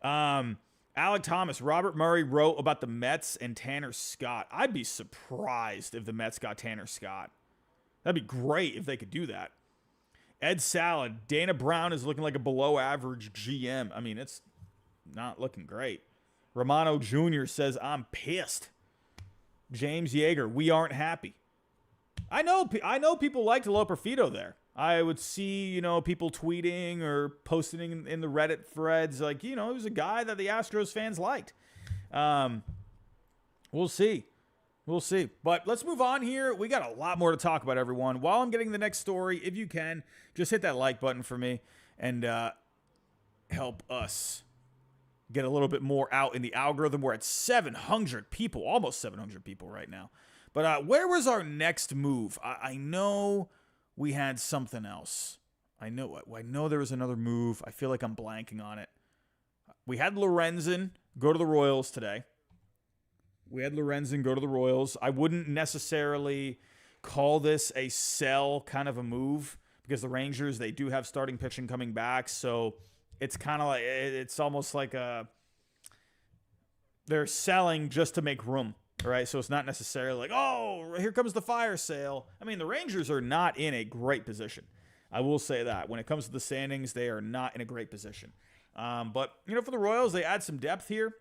Alec Thomas, Robert Murray wrote about the Mets and Tanner Scott. I'd be surprised if the Mets got Tanner Scott. That'd be great if they could do that. Ed Salad, Dana Brown is looking like a below average GM. It's not looking great. Romano Jr. says, I'm pissed. James Yeager, we aren't happy. I know people liked Loperfido there. I would see, you know, people tweeting or posting in the Reddit threads, like, you know, he was a guy that the Astros fans liked. We'll see. We'll see. But let's move on here. We got a lot more to talk about, everyone. While I'm getting the next story, if you can, just hit that like button for me and help us get a little bit more out in the algorithm. We're at 700 people, almost 700 people right now. But where was our next move? I know we had something else. I know there was another move. I feel like I'm blanking on it. We had Lorenzen go to the Royals today. I wouldn't necessarily call this a sell kind of a move because the Rangers, they do have starting pitching coming back. So it's kind of like, it's almost like they're selling just to make room. Right, so it's not necessarily like, oh, here comes the fire sale. I mean, the Rangers are not in a great position. I will say that. When it comes to the standings, they are not in a great position. But, you know, for the Royals, they add some depth here.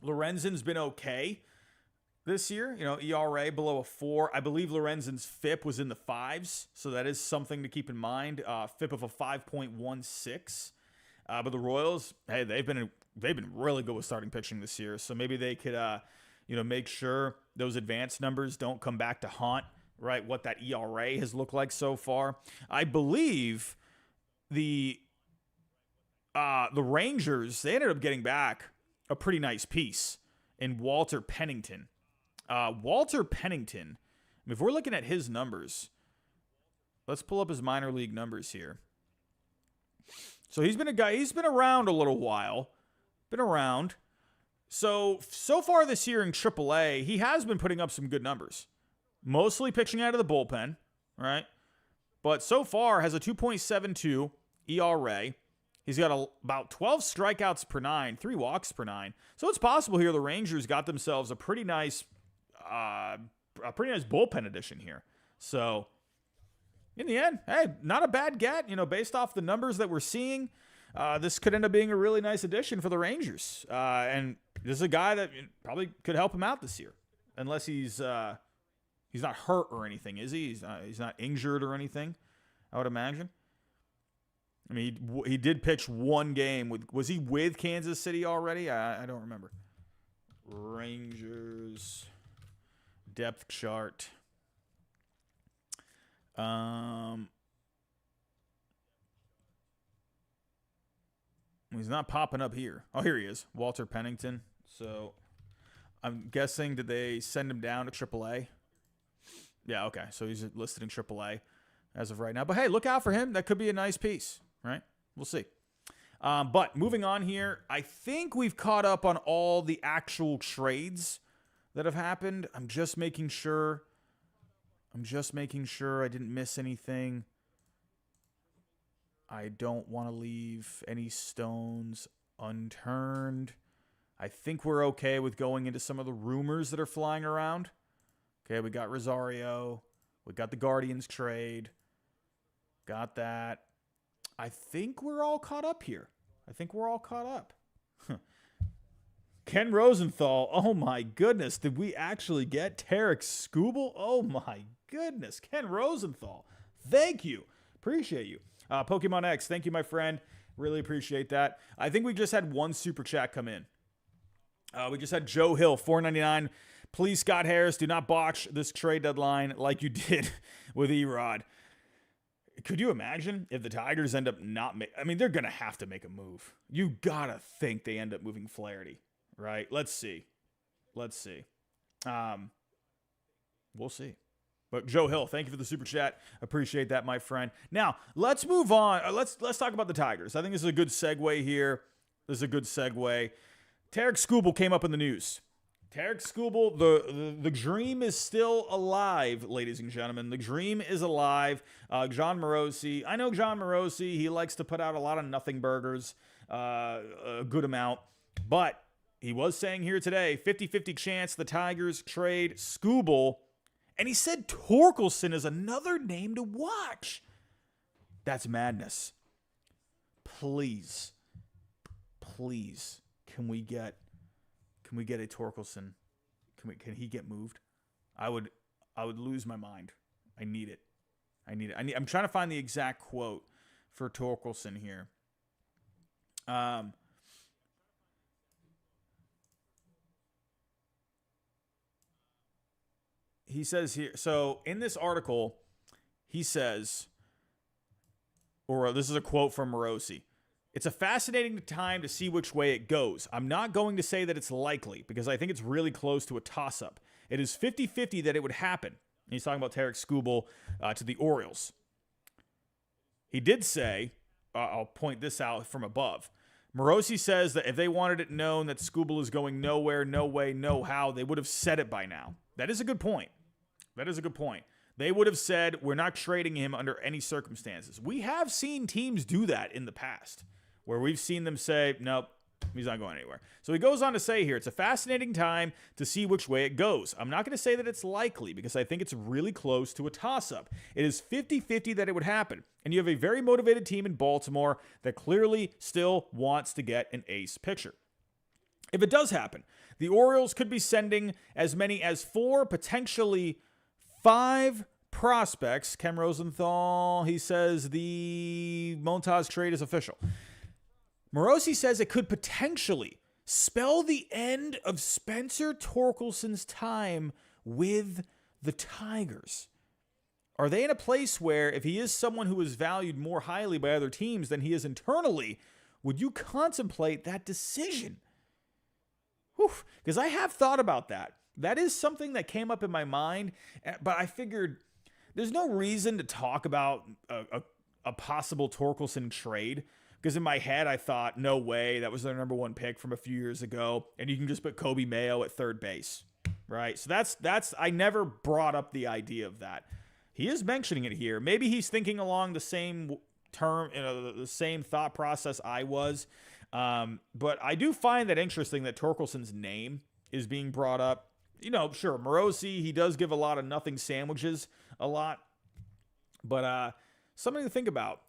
Lorenzen's been okay this year. You know, ERA below a 4. I believe Lorenzen's FIP was in the 5s, so that is something to keep in mind. FIP of a 5.16. But the Royals, hey, they've been really good with starting pitching this year, so maybe they could make sure those advanced numbers don't come back to haunt, right, what that ERA has looked like so far. I believe the Rangers, they ended up getting back a pretty nice piece in Walter Pennington. Walter Pennington, if we're looking at his numbers, let's pull up his minor league numbers here. So he's been around a little while. So far this year in AAA, he has been putting up some good numbers. Mostly pitching out of the bullpen, right? But so far has a 2.72 ERA. He's got about 12 strikeouts per 9, 3 walks per 9. So it's possible here the Rangers got themselves a pretty nice bullpen addition here. So in the end, hey, not a bad get, based off the numbers that we're seeing. This could end up being a really nice addition for the Rangers. And this is a guy that probably could help him out this year. Unless he's not hurt or anything, is he? He's not injured or anything, I would imagine. I mean, he did pitch one game. Was he with Kansas City already? I don't remember. Rangers depth chart. He's not popping up here. Oh, here he is. Walter Pennington. So I'm guessing, did they send him down to AAA? Yeah, okay. So he's listed in AAA as of right now. But hey, look out for him. That could be a nice piece, right? We'll see. But moving on here, I think we've caught up on all the actual trades that have happened. I'm just making sure I didn't miss anything. I don't want to leave any stones unturned. I think we're okay with going into some of the rumors that are flying around. Okay, we got Rosario. We got the Guardians trade. Got that. I think we're all caught up here. Ken Rosenthal. Oh, my goodness. Did we actually get Tarek Skubal? Oh, my goodness. Ken Rosenthal. Thank you. Appreciate you. Pokemon X, thank you, my friend. Really appreciate that. I think we just had one super chat come in. We just had Joe Hill, $4.99. Please, Scott Harris, do not botch this trade deadline like you did with Erod. Could you imagine if the Tigers end up I mean, they're going to have to make a move. You got to think they end up moving Flaherty, right? Let's see. We'll see. But Joe Hill, thank you for the super chat. Appreciate that, my friend. Now, let's move on. Let's talk about the Tigers. I think this is a good segue here. Tarek Skubal came up in the news. Tarek Skubal, the dream is still alive, ladies and gentlemen. The dream is alive. John Morosi. I know John Morosi. He likes to put out a lot of nothing burgers, a good amount. But he was saying here today, 50-50 chance the Tigers trade Skubal. And he said Torkelson is another name to watch. That's madness. Please, can we get a Torkelson? Can he get moved? I would lose my mind. I need it. I'm trying to find the exact quote for Torkelson here. He says here, so in this article, he says, or this is a quote from Morosi. It's a fascinating time to see which way it goes. I'm not going to say that it's likely because I think it's really close to a toss-up. It is 50-50 that it would happen. And he's talking about Tarik Skubal to the Orioles. He did say, I'll point this out from above. Morosi says that if they wanted it known that Skubal is going nowhere, no way, no how, they would have said it by now. That is a good point. They would have said, we're not trading him under any circumstances. We have seen teams do that in the past, where we've seen them say, nope, he's not going anywhere. So he goes on to say here, it's a fascinating time to see which way it goes. I'm not going to say that it's likely because I think it's really close to a toss-up. It is 50-50 that it would happen. And you have a very motivated team in Baltimore that clearly still wants to get an ace pitcher. If it does happen, the Orioles could be sending as many as 4, potentially 5 prospects. Ken Rosenthal, he says the Montas trade is official. Morosi says it could potentially spell the end of Spencer Torkelson's time with the Tigers. Are they in a place where if he is someone who is valued more highly by other teams than he is internally, would you contemplate that decision? Because I have thought about that. That is something that came up in my mind, but I figured there's no reason to talk about a possible Torkelson trade. Because in my head, I thought, no way, that was their number 1 pick from a few years ago, and you can just put Kobe Mayo at third base, right? So that's I never brought up the idea of that. He is mentioning it here. Maybe he's thinking along the same term, the same thought process I was. But I do find that interesting that Torkelson's name is being brought up. Sure, Morosi, he does give a lot of nothing sandwiches a lot. But something to think about.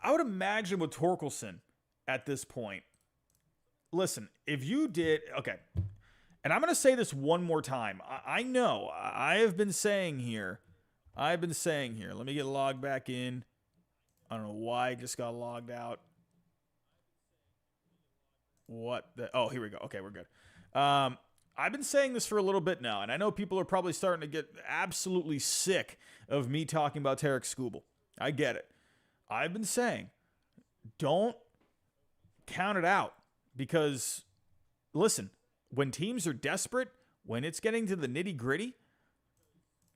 I would imagine with Torkelson at this point, listen, if you did, okay, and I'm going to say this one more time. I know I have been saying here, let me get logged back in. I don't know why I just got logged out. Oh, here we go. Okay, we're good. I've been saying this for a little bit now, and I know people are probably starting to get absolutely sick of me talking about Tarik Skubal. I get it. I've been saying, don't count it out because, listen, when teams are desperate, when it's getting to the nitty-gritty,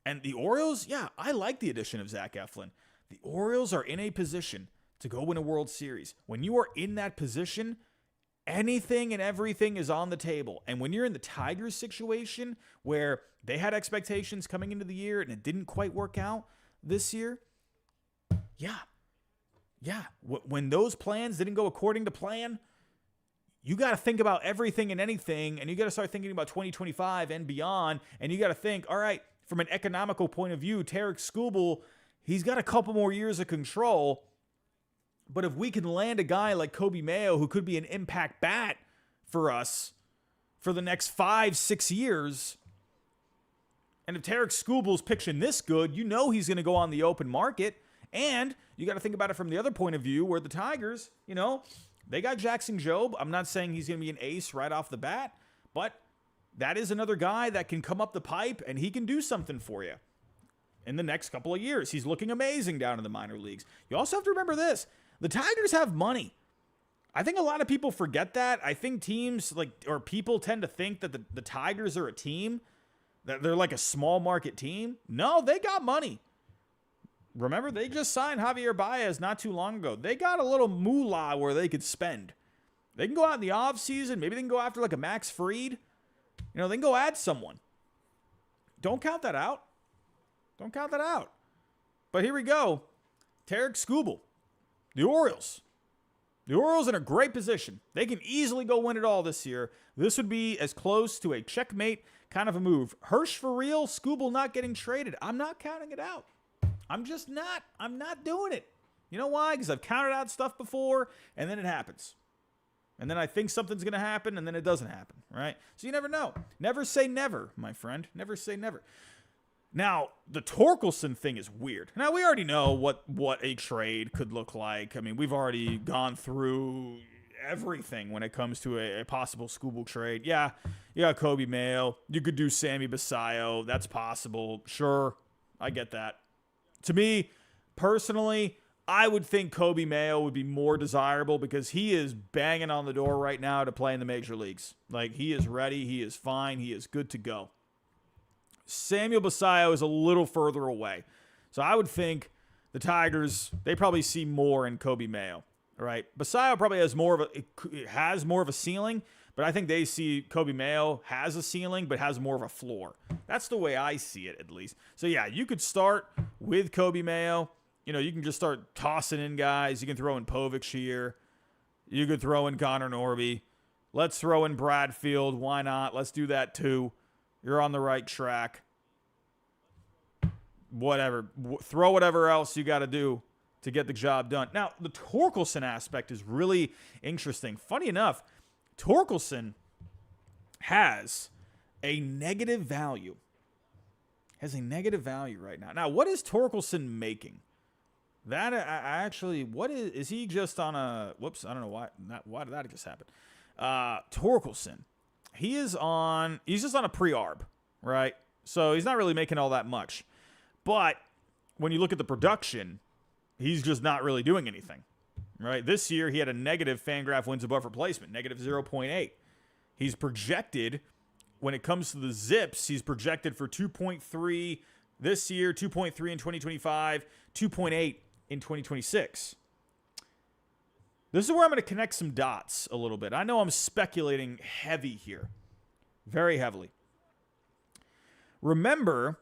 and the Orioles, yeah, I like the addition of Zach Eflin. The Orioles are in a position to go win a World Series. When you are in that position, anything and everything is on the table. And when you're in the Tigers situation where they had expectations coming into the year and it didn't quite work out this year, yeah, when those plans didn't go according to plan, you got to think about everything and anything, and you got to start thinking about 2025 and beyond, and you got to think, all right, from an economical point of view, Tarik Skubal, he's got a couple more years of control, but if we can land a guy like Kobe Mayo who could be an impact bat for us for the next 5-6 years, and if Tarik Skubal's pitching this good, he's going to go on the open market. And you got to think about it from the other point of view where the Tigers, they got Jackson Jobe. I'm not saying he's going to be an ace right off the bat, but that is another guy that can come up the pipe and he can do something for you in the next couple of years. He's looking amazing down in the minor leagues. You also have to remember this. The Tigers have money. I think a lot of people forget that. I think teams or people tend to think that the Tigers are a team, that they're like a small market team. No, they got money. Remember, they just signed Javier Baez not too long ago. They got a little moolah where they could spend. They can go out in the offseason. Maybe they can go after like a Max Fried. They can go add someone. Don't count that out. But here we go. Tarik Skubal. The Orioles. The Orioles in a great position. They can easily go win it all this year. This would be as close to a checkmate kind of a move. Hirsch for real. Skubal not getting traded. I'm not counting it out. I'm not doing it. You know why? Because I've counted out stuff before, and then it happens. And then I think something's going to happen, and then it doesn't happen, right? So you never know. Never say never, my friend. Never say never. Now, the Torkelson thing is weird. Now, we already know what a trade could look like. I mean, we've already gone through everything when it comes to a possible Skubal trade. Yeah, you got Kobe Mayo. You could do Sammy Basayo. That's possible. Sure, I get that. To me, personally, I would think Kobe Mayo would be more desirable because he is banging on the door right now to play in the major leagues. Like, he is ready. He is fine. He is good to go. Samuel Basayo is a little further away. So I would think the Tigers, they probably see more in Kobe Mayo, right? Basayo probably has more of a ceiling, but I think they see Kobe Mayo has a ceiling, but has more of a floor. That's the way I see it, at least. So yeah, you could start with Kobe Mayo. You know, you can just start tossing in guys. You can throw in Povich here. You could throw in Connor Norby. Let's throw in Bradfield. Why not? Let's do that too. You're on the right track. Whatever. Throw whatever else you got to do to get the job done. Now, the Torkelson aspect is really interesting. Funny enough, Torkelson has a negative value. Has a negative value right now. Now, what is Torkelson making? That I actually, what is he just on a, whoops, I don't know why did that just happen? Torkelson, he's just on a pre-arb, right? So he's not really making all that much. But when you look at the production, he's just not really doing anything, right? This year, he had a negative Fangraph wins above replacement, negative 0.8. He's projected, when it comes to the Zips, he's projected for 2.3 this year, 2.3 in 2025, 2.8 in 2026. This is where I'm going to connect some dots a little bit. I know I'm speculating heavy here, very heavily. Remember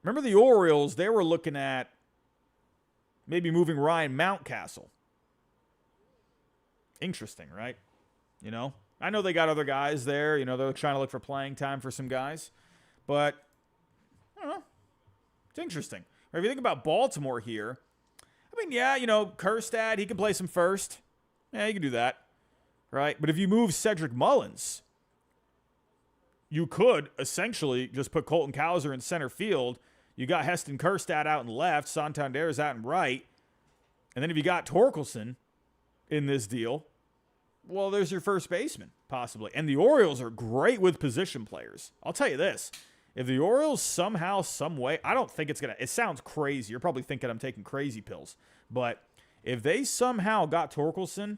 the Orioles, they were looking at maybe moving Ryan Mountcastle. Interesting, right? You know, I know they got other guys there. You know, they're trying to look for playing time for some guys. But, I don't know. It's interesting. Or if you think about Baltimore here, I mean, yeah, you know, Kerstad, he can play some first. Yeah, you can do that, right? But if you move Cedric Mullins, you could essentially just put Colton Cowser in center field. You got Heston Kerstad out in left, Santander's out in right. And then if you got Torkelson in this deal, well, there's your first baseman, possibly. And the Orioles are great with position players. I'll tell you this. If the Orioles somehow, some way, I don't think it's going to, it sounds crazy. You're probably thinking I'm taking crazy pills. But if they somehow got Torkelson,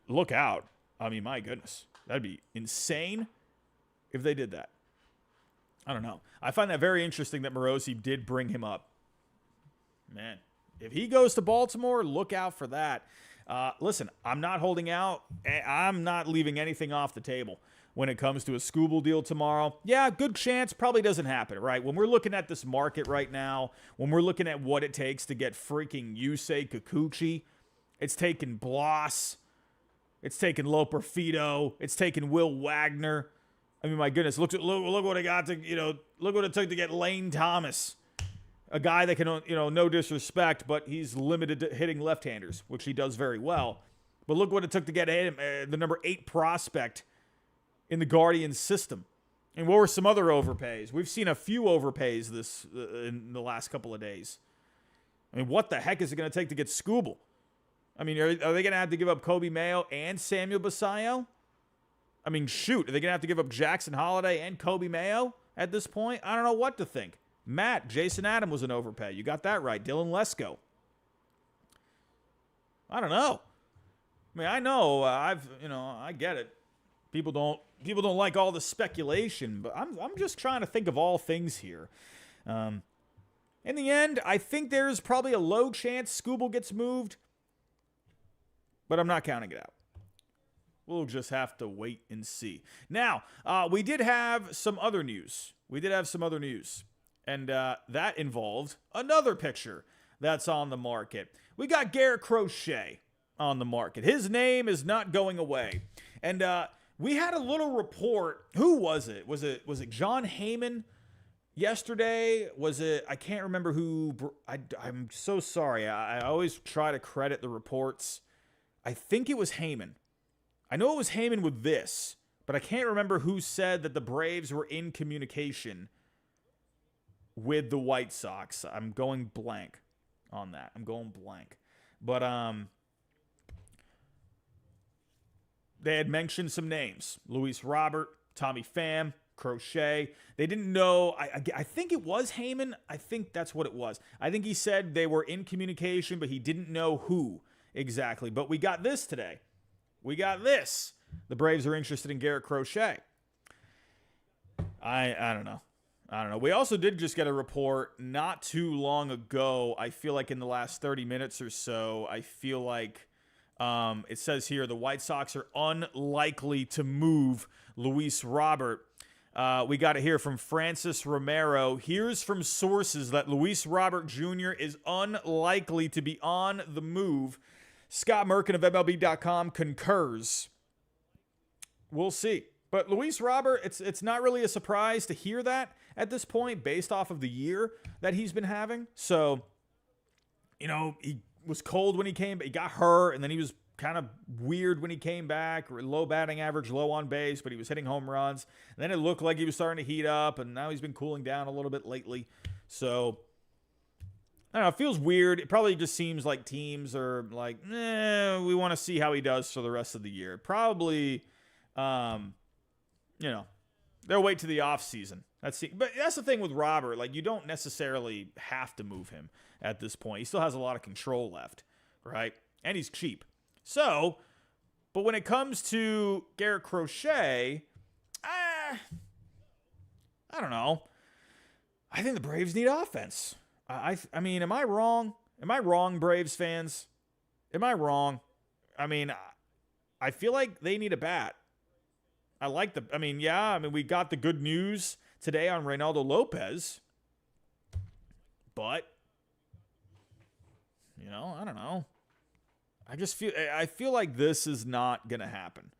look out. I mean, my goodness. That'd be insane if they did that. I don't know. I find that very interesting that Morosi did bring him up. Man, if he goes to Baltimore, look out for that. Listen, I'm not holding out. I'm not leaving anything off the table when it comes to a Skubal deal tomorrow. Yeah, good chance probably doesn't happen, right? When we're looking at this market right now, when we're looking at what it takes to get freaking Yusei Kikuchi, it's taking Bloss, it's taking Loper Fido, it's taking Will Wagner. I mean, my goodness, look what I got to, look what it took to get Lane Thomas. A guy that can, no disrespect, but he's limited to hitting left-handers, which he does very well. But look what it took to get him, the number 8 prospect in the Guardians system. And what were some other overpays? We've seen a few overpays in the last couple of days. I mean, what the heck is it going to take to get Skubal? I mean, are they going to have to give up Kobe Mayo and Samuel Basayo? I mean, shoot, are they going to have to give up Jackson Holiday and Kobe Mayo at this point? I don't know what to think. Matt, Jason Adam was an overpay. You got that right. Dylan Lesko. I don't know. I mean, I know I get it. People don't like all the speculation, but I'm just trying to think of all things here. In the end, I think there's probably a low chance Skubal gets moved, but I'm not counting it out. We'll just have to wait and see. Now, we did have some other news. And that involved another pitcher that's on the market. We got Garrett Crochet on the market. His name is not going away. And we had a little report. Who was it? Was it John Heyman yesterday? Was it? I can't remember who. I'm so sorry. I always try to credit the reports. I think it was Heyman. I know it was Heyman with this, but I can't remember who said that the Braves were in communication with the White Sox. I'm going blank on that. But they had mentioned some names. Luis Robert, Tommy Pham, Crochet. They didn't know. I think it was Heyman. I think that's what it was. I think he said they were in communication, but he didn't know who exactly. But we got this today. The Braves are interested in Garrett Crochet. I don't know. We also did just get a report not too long ago. I feel like in the last 30 minutes or so, I feel like it says here the White Sox are unlikely to move Luis Robert. We got to hear from Francis Romero. Here's from sources that Luis Robert Jr. is unlikely to be on the move. Scott Merkin of MLB.com concurs. We'll see. But Luis Robert, it's not really a surprise to hear that at this point based off of the year that he's been having. So, he was cold when he came, but he got hurt, and then he was kind of weird when he came back. Low batting average, low on base, but he was hitting home runs. And then it looked like he was starting to heat up, and now he's been cooling down a little bit lately. So, I don't know, it feels weird. It probably just seems like teams are like, we want to see how he does for the rest of the year. Probably, they'll wait to the offseason. But that's the thing with Robert. Like, you don't necessarily have to move him at this point. He still has a lot of control left, right? And he's cheap. So, but when it comes to Garrett Crochet, I don't know. I think the Braves need offense. I mean, am I wrong? Am I wrong, Braves fans? Am I wrong? I mean, I feel like they need a bat. We got the good news today on Reynaldo Lopez. But, I don't know. I feel like this is not going to happen.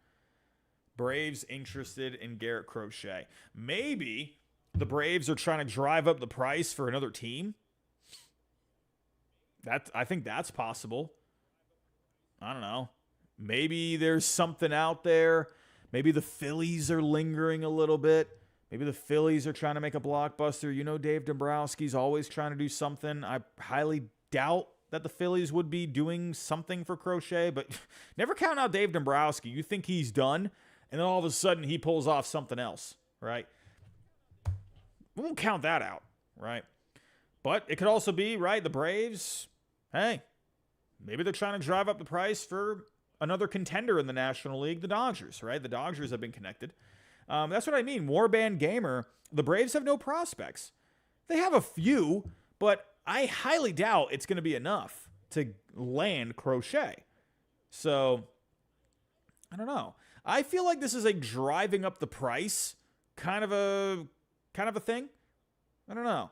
Braves interested in Garrett Crochet. Maybe the Braves are trying to drive up the price for another team. I think that's possible. I don't know. Maybe there's something out there. Maybe the Phillies are lingering a little bit. Maybe the Phillies are trying to make a blockbuster. Dave Dombrowski's always trying to do something. I highly doubt that the Phillies would be doing something for Crochet, but never count out Dave Dombrowski. You think he's done, and then all of a sudden he pulls off something else, right? We won't count that out, right? But it could also be, right, the Braves, hey, maybe they're trying to drive up the price for another contender in the National League, the Dodgers, right? The Dodgers have been connected. That's what I mean. Warband Gamer, the Braves have no prospects. They have a few, but I highly doubt it's going to be enough to land Crochet. So, I don't know. I feel like this is a driving up the price kind of a thing. I don't know.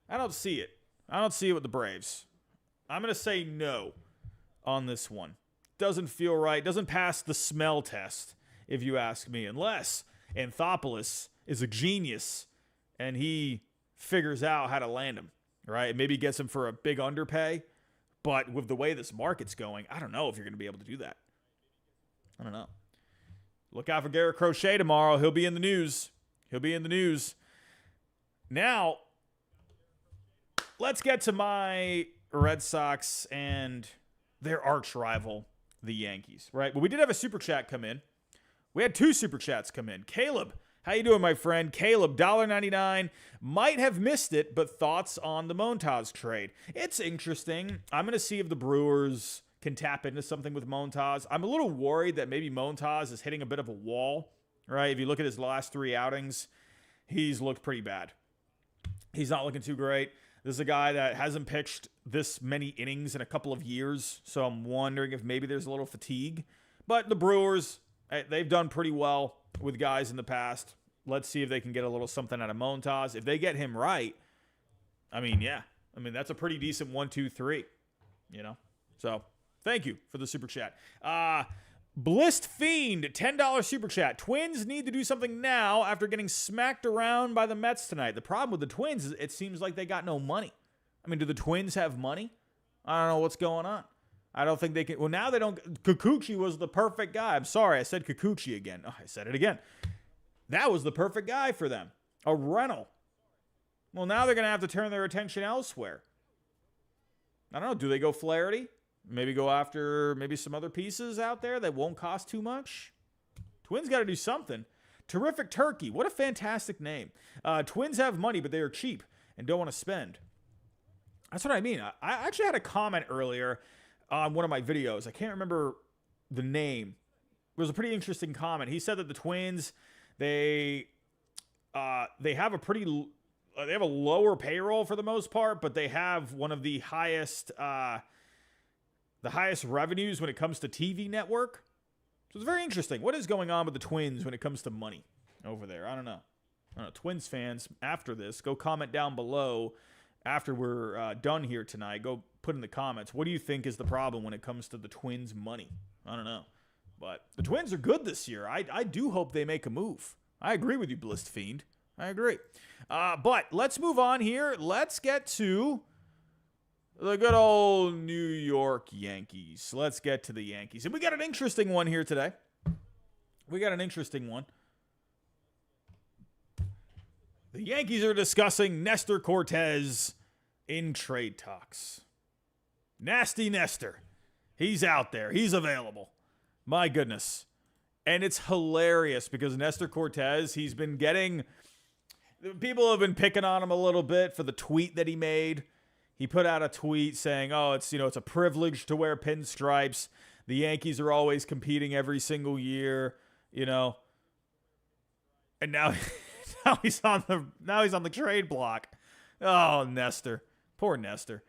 I don't see it. I don't see it with the Braves. I'm going to say no on this one. Doesn't feel right. Doesn't pass the smell test, if you ask me, unless Anthopoulos is a genius and he figures out how to land him, right? Maybe gets him for a big underpay. But with the way this market's going, I don't know if you're going to be able to do that. I don't know. Look out for Garrett Crochet tomorrow. He'll be in the news. Now, let's get to my Red Sox and their arch rival, the Yankees, right? But we did have a super chat come in. We had 2 super chats come in. Caleb, how you doing, my friend? Caleb, $1.99. Might have missed it, but thoughts on the Montas trade. It's interesting. I'm going to see if the Brewers can tap into something with Montas. I'm a little worried that maybe Montas is hitting a bit of a wall, right? If you look at his last 3 outings, he's looked pretty bad. He's not looking too great. This is a guy that hasn't pitched this many innings in a couple of years, so I'm wondering if maybe there's a little fatigue. But the Brewers, they've done pretty well with guys in the past. Let's see if they can get a little something out of Montas. If they get him right, that's a pretty decent 1, 2, 3, So, thank you for the super chat. Blissed Fiend, $10 super chat. Twins need to do something now after getting smacked around by the Mets tonight. The problem with the Twins is it seems like they got no money. Do the Twins have money? I don't know what's going on. I don't think they can. Well, now they don't. Kikuchi was the perfect guy. I'm sorry, I said Kikuchi again. Oh, I said it again. That was the perfect guy for them. A rental. Well, now they're going to have to turn their attention elsewhere. I don't know. Do they go Flaherty? Maybe go after maybe some other pieces out there that won't cost too much? Twins got to do something. Terrific Turkey. What a fantastic name. Twins have money, but they are cheap and don't want to spend. That's what I mean. I actually had a comment earlier on one of my videos. I can't remember the name. It was a pretty interesting comment. He said that the Twins, they have a pretty... They have a lower payroll for the most part, but they have one of the highest revenues when it comes to TV network. So it's very interesting. What is going on with the Twins when it comes to money over there? I don't know. Twins fans, after this, go comment down below after we're done here tonight. Go put in the comments. What do you think is the problem when it comes to the Twins' money? I don't know. But the Twins are good this year. I do hope they make a move. I agree with you, Blist Fiend. I agree. But let's move on here. Let's get to the good old New York Yankees. Let's get to the Yankees. And we got an interesting one here today. We got an interesting one. The Yankees are discussing Nestor Cortes in trade talks. Nasty Nestor. He's out there. He's available. My goodness. And it's hilarious because Nestor Cortes, he's been getting... People have been picking on him a little bit for the tweet that he made. He put out a tweet saying, "Oh, it's a privilege to wear pinstripes. The Yankees are always competing every single year, And now, he's on the trade block. Oh, Nestor, poor Nestor.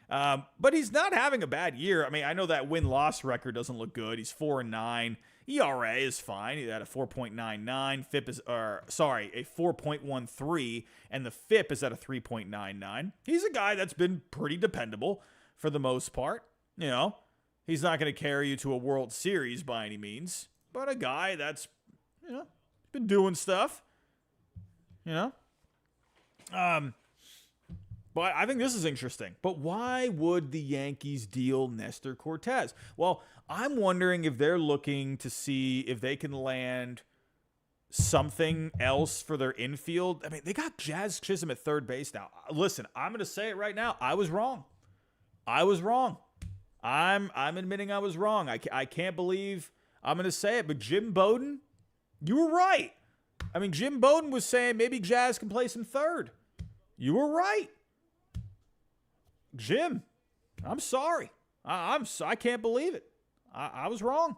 But he's not having a bad year. I mean, I know that win-loss record doesn't look good. He's 4-9. ERA is fine. He had a 4.99. FIP is, a 4.13, and the FIP is at a 3.99. He's a guy that's been pretty dependable for the most part. He's not going to carry you to a World Series by any means, but a guy that's, been doing stuff. But I think this is interesting. But why would the Yankees deal Nestor Cortes? Well, I'm wondering if they're looking to see if they can land something else for their infield. I mean, they got Jazz Chisholm at third base now. Listen, I'm going to say it right now. I was wrong. I'm admitting I was wrong. I can't believe I'm going to say it. But Jim Bowden, you were right. I mean, Jim Bowden was saying maybe Jazz can place in third. You were right. Jim, I'm sorry. I can't believe it. I was wrong.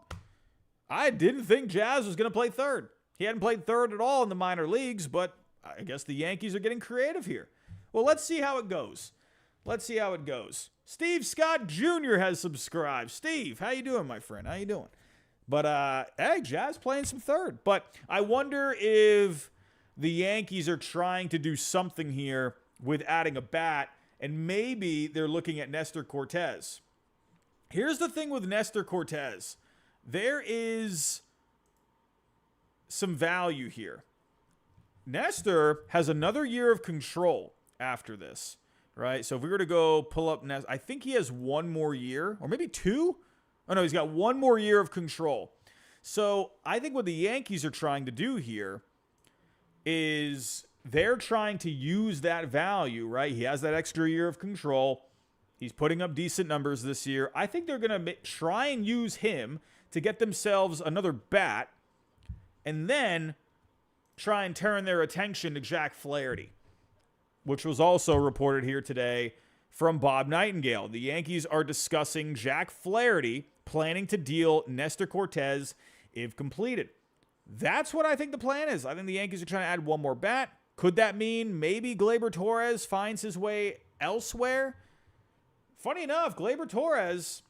I didn't think Jazz was going to play third. He hadn't played third at all in the minor leagues, but I guess the Yankees are getting creative here. Well, let's see how it goes. Steve Scott Jr. has subscribed. Steve, how you doing, my friend? How you doing? But, hey, Jazz playing some third. But I wonder if the Yankees are trying to do something here with adding a bat, and maybe they're looking at Nestor Cortes. Here's the thing with Nestor Cortes. There is some value here. Nestor has another year of control after this, right? So if we were to go pull up Nestor, I think he has one more year, or maybe two. Oh, no, he's got one more year of control. So I think what the Yankees are trying to do here is they're trying to use that value, right? He has that extra year of control. He's putting up decent numbers this year. I think they're going to try and use him to get themselves another bat and then try and turn their attention to Jack Flaherty, which was also reported here today from Bob Nightingale. The Yankees are discussing Jack Flaherty, planning to deal Nestor Cortes if completed. That's what I think the plan is. I think the Yankees are trying to add one more bat. Could that mean maybe Gleyber Torres finds his way elsewhere? Funny enough, Gleyber Torres,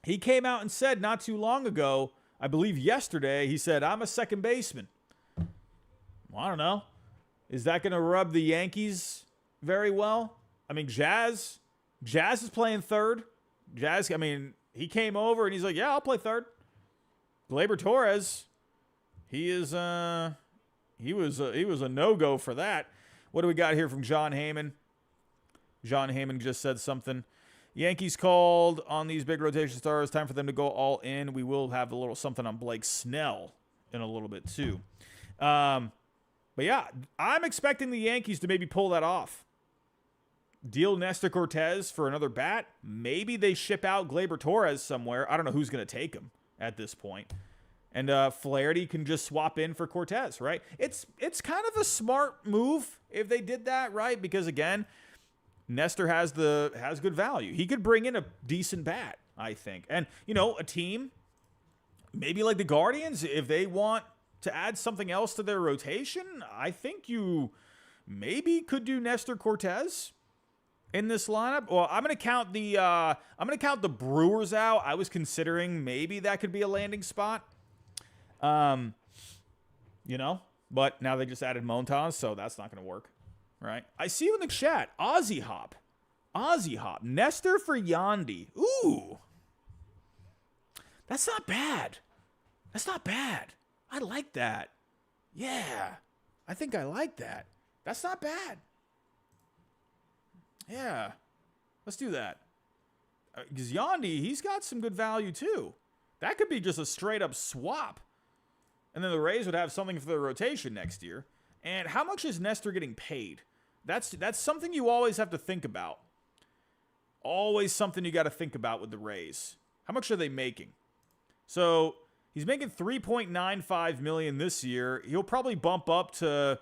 he came out and said not too long ago, I believe yesterday, he said, I'm a second baseman. Well, I don't know. Is that going to rub the Yankees very well? I mean, Jazz is playing third. Jazz, I mean, he came over and he's like, yeah, I'll play third. Gleyber Torres, he was a no-go for that. What do we got here from John Heyman? John Heyman just said something. Yankees called on these big rotation stars. Time for them to go all in. We will have a little something on Blake Snell in a little bit too. But yeah, I'm expecting the Yankees to maybe pull that off. Deal Nestor Cortez for another bat. Maybe they ship out Gleyber Torres somewhere. I don't know who's going to take him at this point. And Flaherty can just swap in for Cortez, right? It's kind of a smart move if they did that, right? Because again, Nestor has good value. He could bring in a decent bat, I think. And you know, a team maybe like the Guardians, if they want to add something else to their rotation, I think you maybe could do Nestor Cortez in this lineup. Well, I'm gonna count the Brewers out. I was considering maybe that could be a landing spot. You know, but now they just added Montas, so that's not gonna work, right? I see you in the chat. Aussie Hop, Nestor for Yandy. Ooh, that's not bad. That's not bad. I like that. Yeah, I think I like that. That's not bad. Yeah, let's do that. Because Yandy, he's got some good value too. That could be just a straight up swap. And then the Rays would have something for their rotation next year. And how much is Nestor getting paid? That's something you always have to think about. Always something you got to think about with the Rays. How much are they making? So he's making $3.95 million this year. He'll probably bump up to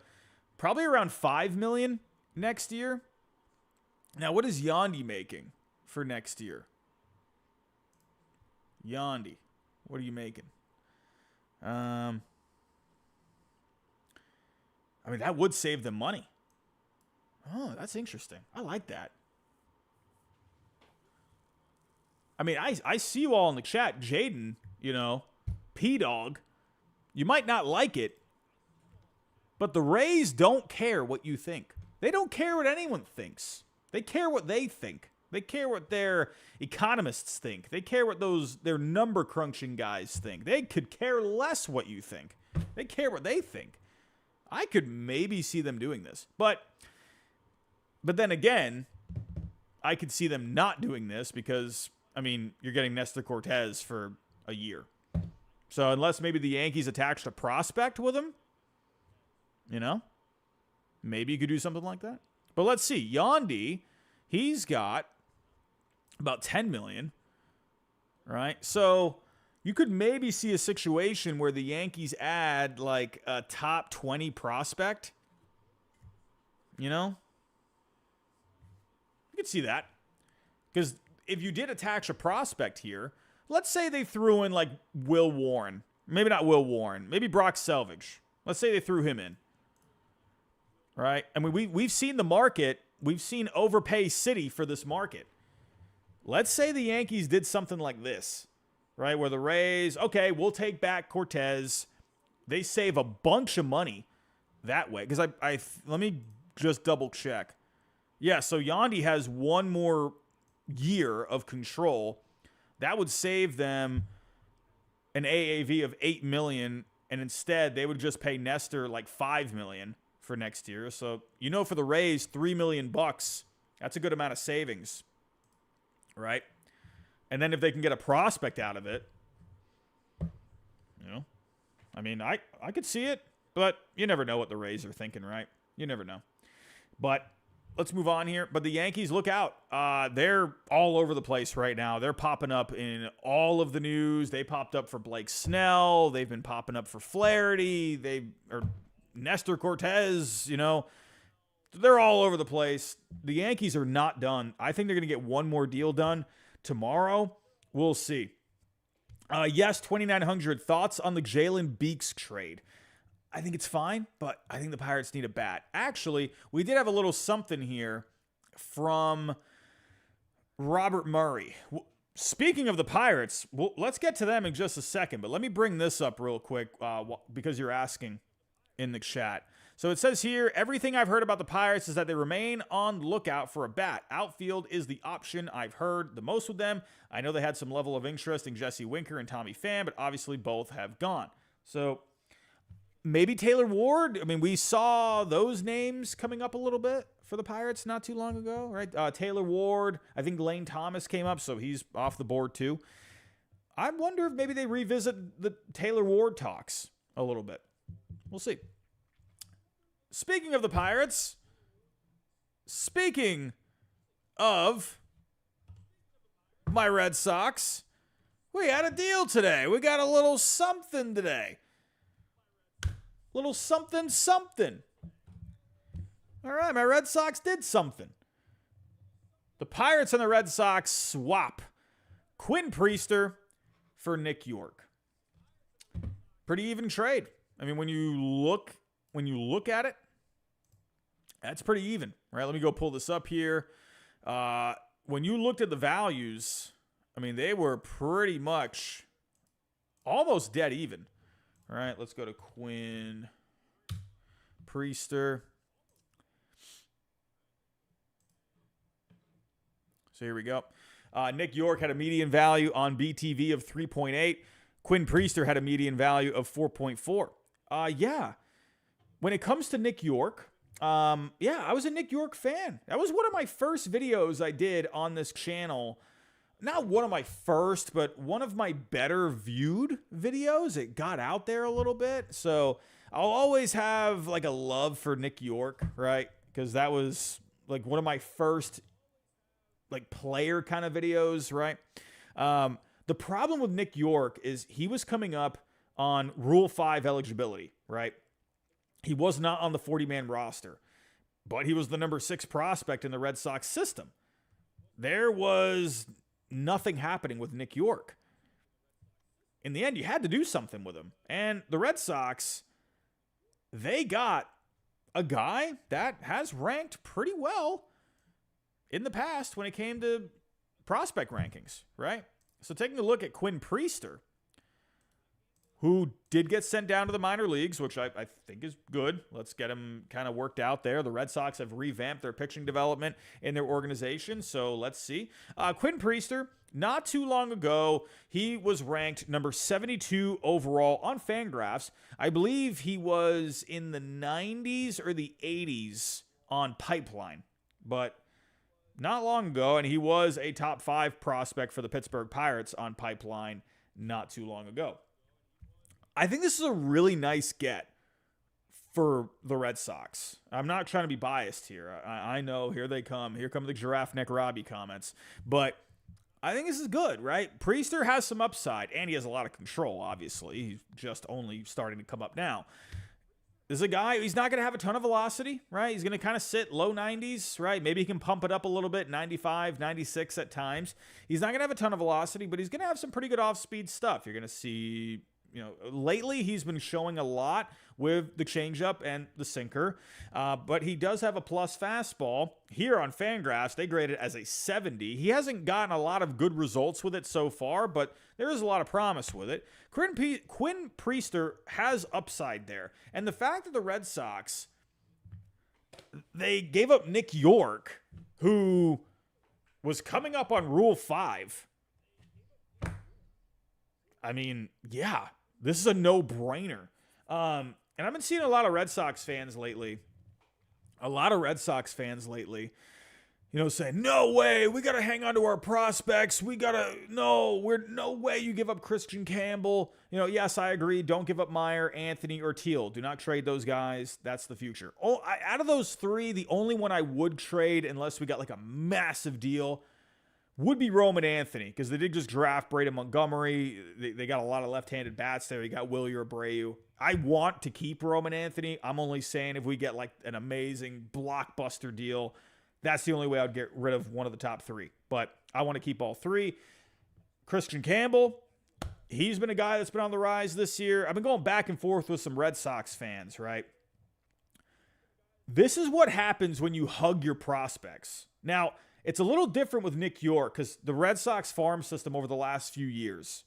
probably around $5 million next year. Now, what is Yandy making for next year? Yandy, what are you making? I mean, that would save them money. Oh, that's interesting. I like that. I mean, I see you all in the chat. Jaden, you know, P-Dog. You might not like it, but the Rays don't care what you think. They don't care what anyone thinks. They care what they think. They care what their economists think. They care what their number crunching guys think. They could care less what you think. They care what they think. I could maybe see them doing this. But then again, I could see them not doing this because, I mean, you're getting Nestor Cortez for a year. So unless maybe the Yankees attached a prospect with him, you know, maybe you could do something like that. But let's see. Yandy, he's got about $10 million, right? So you could maybe see a situation where the Yankees add like a top 20 prospect. You know? You could see that. Because if you did attach a prospect here, let's say they threw in like Will Warren. Maybe not Will Warren. Maybe Brock Selvage. Let's say they threw him in. Right? I mean, we've seen the market. We've seen overpay city for this market. Let's say the Yankees did something like this, right? Where the Rays, okay, we'll take back Cortez. They save a bunch of money that way. Because let me just double check. Yeah, so Yandy has one more year of control. That would save them an AAV of $8 million, and instead they would just pay Nestor like $5 million for next year. So, you know, for the Rays, $3 million bucks, that's a good amount of savings, right? And then if they can get a prospect out of it, you know, I mean, I could see it, but you never know what the Rays are thinking, right? You never know. But let's move on here. But the Yankees, look out. They're all over the place right now. They're popping up in all of the news. They popped up for Blake Snell. They've been popping up for Flaherty. Nestor Cortez, you know, they're all over the place. The Yankees are not done. I think they're going to get one more deal done tomorrow. We'll see. Yes, 2,900 thoughts on the Jalen Beeks trade. I think it's fine, but I think the Pirates need a bat. Actually, we did have a little something here from Robert Murray. Speaking of the Pirates, let's get to them in just a second, but let me bring this up real quick because you're asking in the chat. So it says here, everything I've heard about the Pirates is that they remain on the lookout for a bat. Outfield is the option I've heard the most with them. I know they had some level of interest in Jesse Winker and Tommy Pham, but obviously both have gone. So maybe Taylor Ward. I mean, we saw those names coming up a little bit for the Pirates not too long ago, right? Taylor Ward, I think Lane Thomas came up, so he's off the board too. I wonder if maybe they revisit the Taylor Ward talks a little bit. We'll see. Speaking of the Pirates, speaking of my Red Sox, we had a deal today. We got a little something today. Little something, something. All right, my Red Sox did something. The Pirates and the Red Sox swap Quinn Priester for Nick York. Pretty even trade. I mean, when you look at it, that's pretty even, right? Let me go pull this up here. When you looked at the values, I mean, they were pretty much almost dead even. All right, let's go to Quinn Priester. So here we go. Nick York had a median value on BTV of 3.8. Quinn Priester had a median value of 4.4. Yeah. When it comes to Nick York, I was a Nick York fan. That was one of my first videos I did on this channel. Not one of my first, but one of my better viewed videos. It got out there a little bit. So I'll always have like a love for Nick York, right? Because that was like one of my first like player kind of videos, right? The problem with Nick York is he was coming up on Rule 5 eligibility, right? He was not on the 40-man roster, but he was the number 6 prospect in the Red Sox system. There was nothing happening with Nick York. In the end, you had to do something with him. And the Red Sox, they got a guy that has ranked pretty well in the past when it came to prospect rankings, right? So taking a look at Quinn Priester, who did get sent down to the minor leagues, which I think is good. Let's get him kind of worked out there. The Red Sox have revamped their pitching development in their organization, so let's see. Quinn Priester, not too long ago, he was ranked number 72 overall on Fangraphs. I believe he was in the 90s or the 80s on Pipeline, but not long ago, and he was a top 5 prospect for the Pittsburgh Pirates on Pipeline not too long ago. I think this is a really nice get for the Red Sox. I'm not trying to be biased here. I know, here they come. Here come the Giraffe Neck Robbie comments. But I think this is good, right? Priester has some upside, and he has a lot of control, obviously. He's just only starting to come up now. This is a guy, he's not going to have a ton of velocity, right? He's going to kind of sit low 90s, right? Maybe he can pump it up a little bit, 95, 96 at times. He's not going to have a ton of velocity, but he's going to have some pretty good off-speed stuff. You're going to see, lately he's been showing a lot with the changeup and the sinker, but he does have a plus fastball. Here on Fangraphs, they grade it as a 70. He hasn't gotten a lot of good results with it so far, but there is a lot of promise with it. Quinn Priester has upside there. And the fact that the Red Sox, they gave up Nick York, who was coming up on Rule 5. I mean, yeah, this is a no-brainer. And I've been seeing a lot of Red Sox fans lately. Saying, no way, we got to hang on to our prospects. No way you give up Christian Campbell. Yes, I agree. Don't give up Meyer, Anthony, or Teal. Do not trade those guys. That's the future. Out of those 3, the only one I would trade, unless we got like a massive deal, would be Roman Anthony, because they did just draft Braden Montgomery. They got a lot of left-handed bats there. You got Wilyer Abreu. I want to keep Roman Anthony. I'm only saying if we get like an amazing blockbuster deal, that's the only way I'd get rid of one of the top 3. But I want to keep all 3. Christian Campbell, he's been a guy that's been on the rise this year. I've been going back and forth with some Red Sox fans, right? This is what happens when you hug your prospects. Now, it's a little different with Nick York because the Red Sox farm system over the last few years,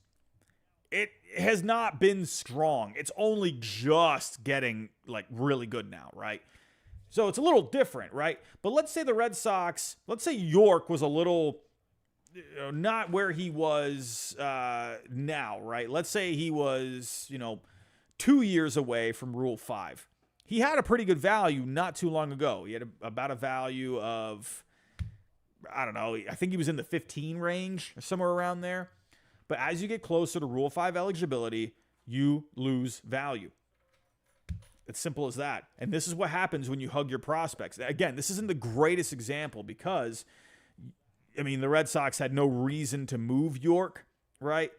it has not been strong. It's only just getting like really good now, right? So it's a little different, right? But let's say the Red Sox, let's say York was a little not where he was now, right? Let's say he was, 2 years away from Rule 5. he had a pretty good value not too long ago. He had about a value of, I don't know, I think he was in the 15 range or somewhere around there. But as you get closer to Rule 5 eligibility, you lose value. It's simple as that. And this is what happens when you hug your prospects. Again, this isn't the greatest example because, I mean, the Red Sox had no reason to move York, right?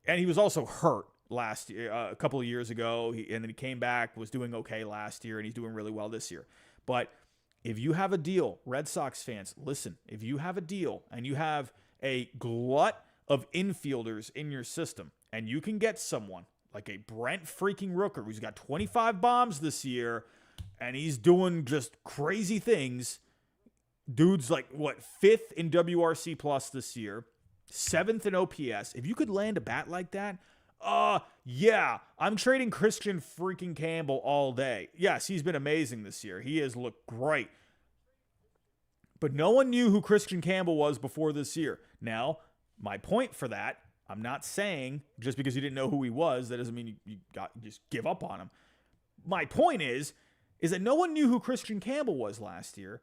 And he was also hurt last year, a couple of years ago. And then he came back, was doing okay last year, and he's doing really well this year. But if you have a deal, Red Sox fans, listen, if you have a deal and you have a glut of infielders in your system and you can get someone like a Brent freaking Rooker who's got 25 bombs this year and he's doing just crazy things. Dude's like, what, 5th in WRC plus this year, 7th in OPS. If you could land a bat like that, yeah, I'm trading Christian freaking Campbell all day. Yes, he's been amazing this year. He has looked great. But no one knew who Christian Campbell was before this year. Now, my point for that, I'm not saying just because you didn't know who he was, that doesn't mean you just give up on him. My point is that no one knew who Christian Campbell was last year.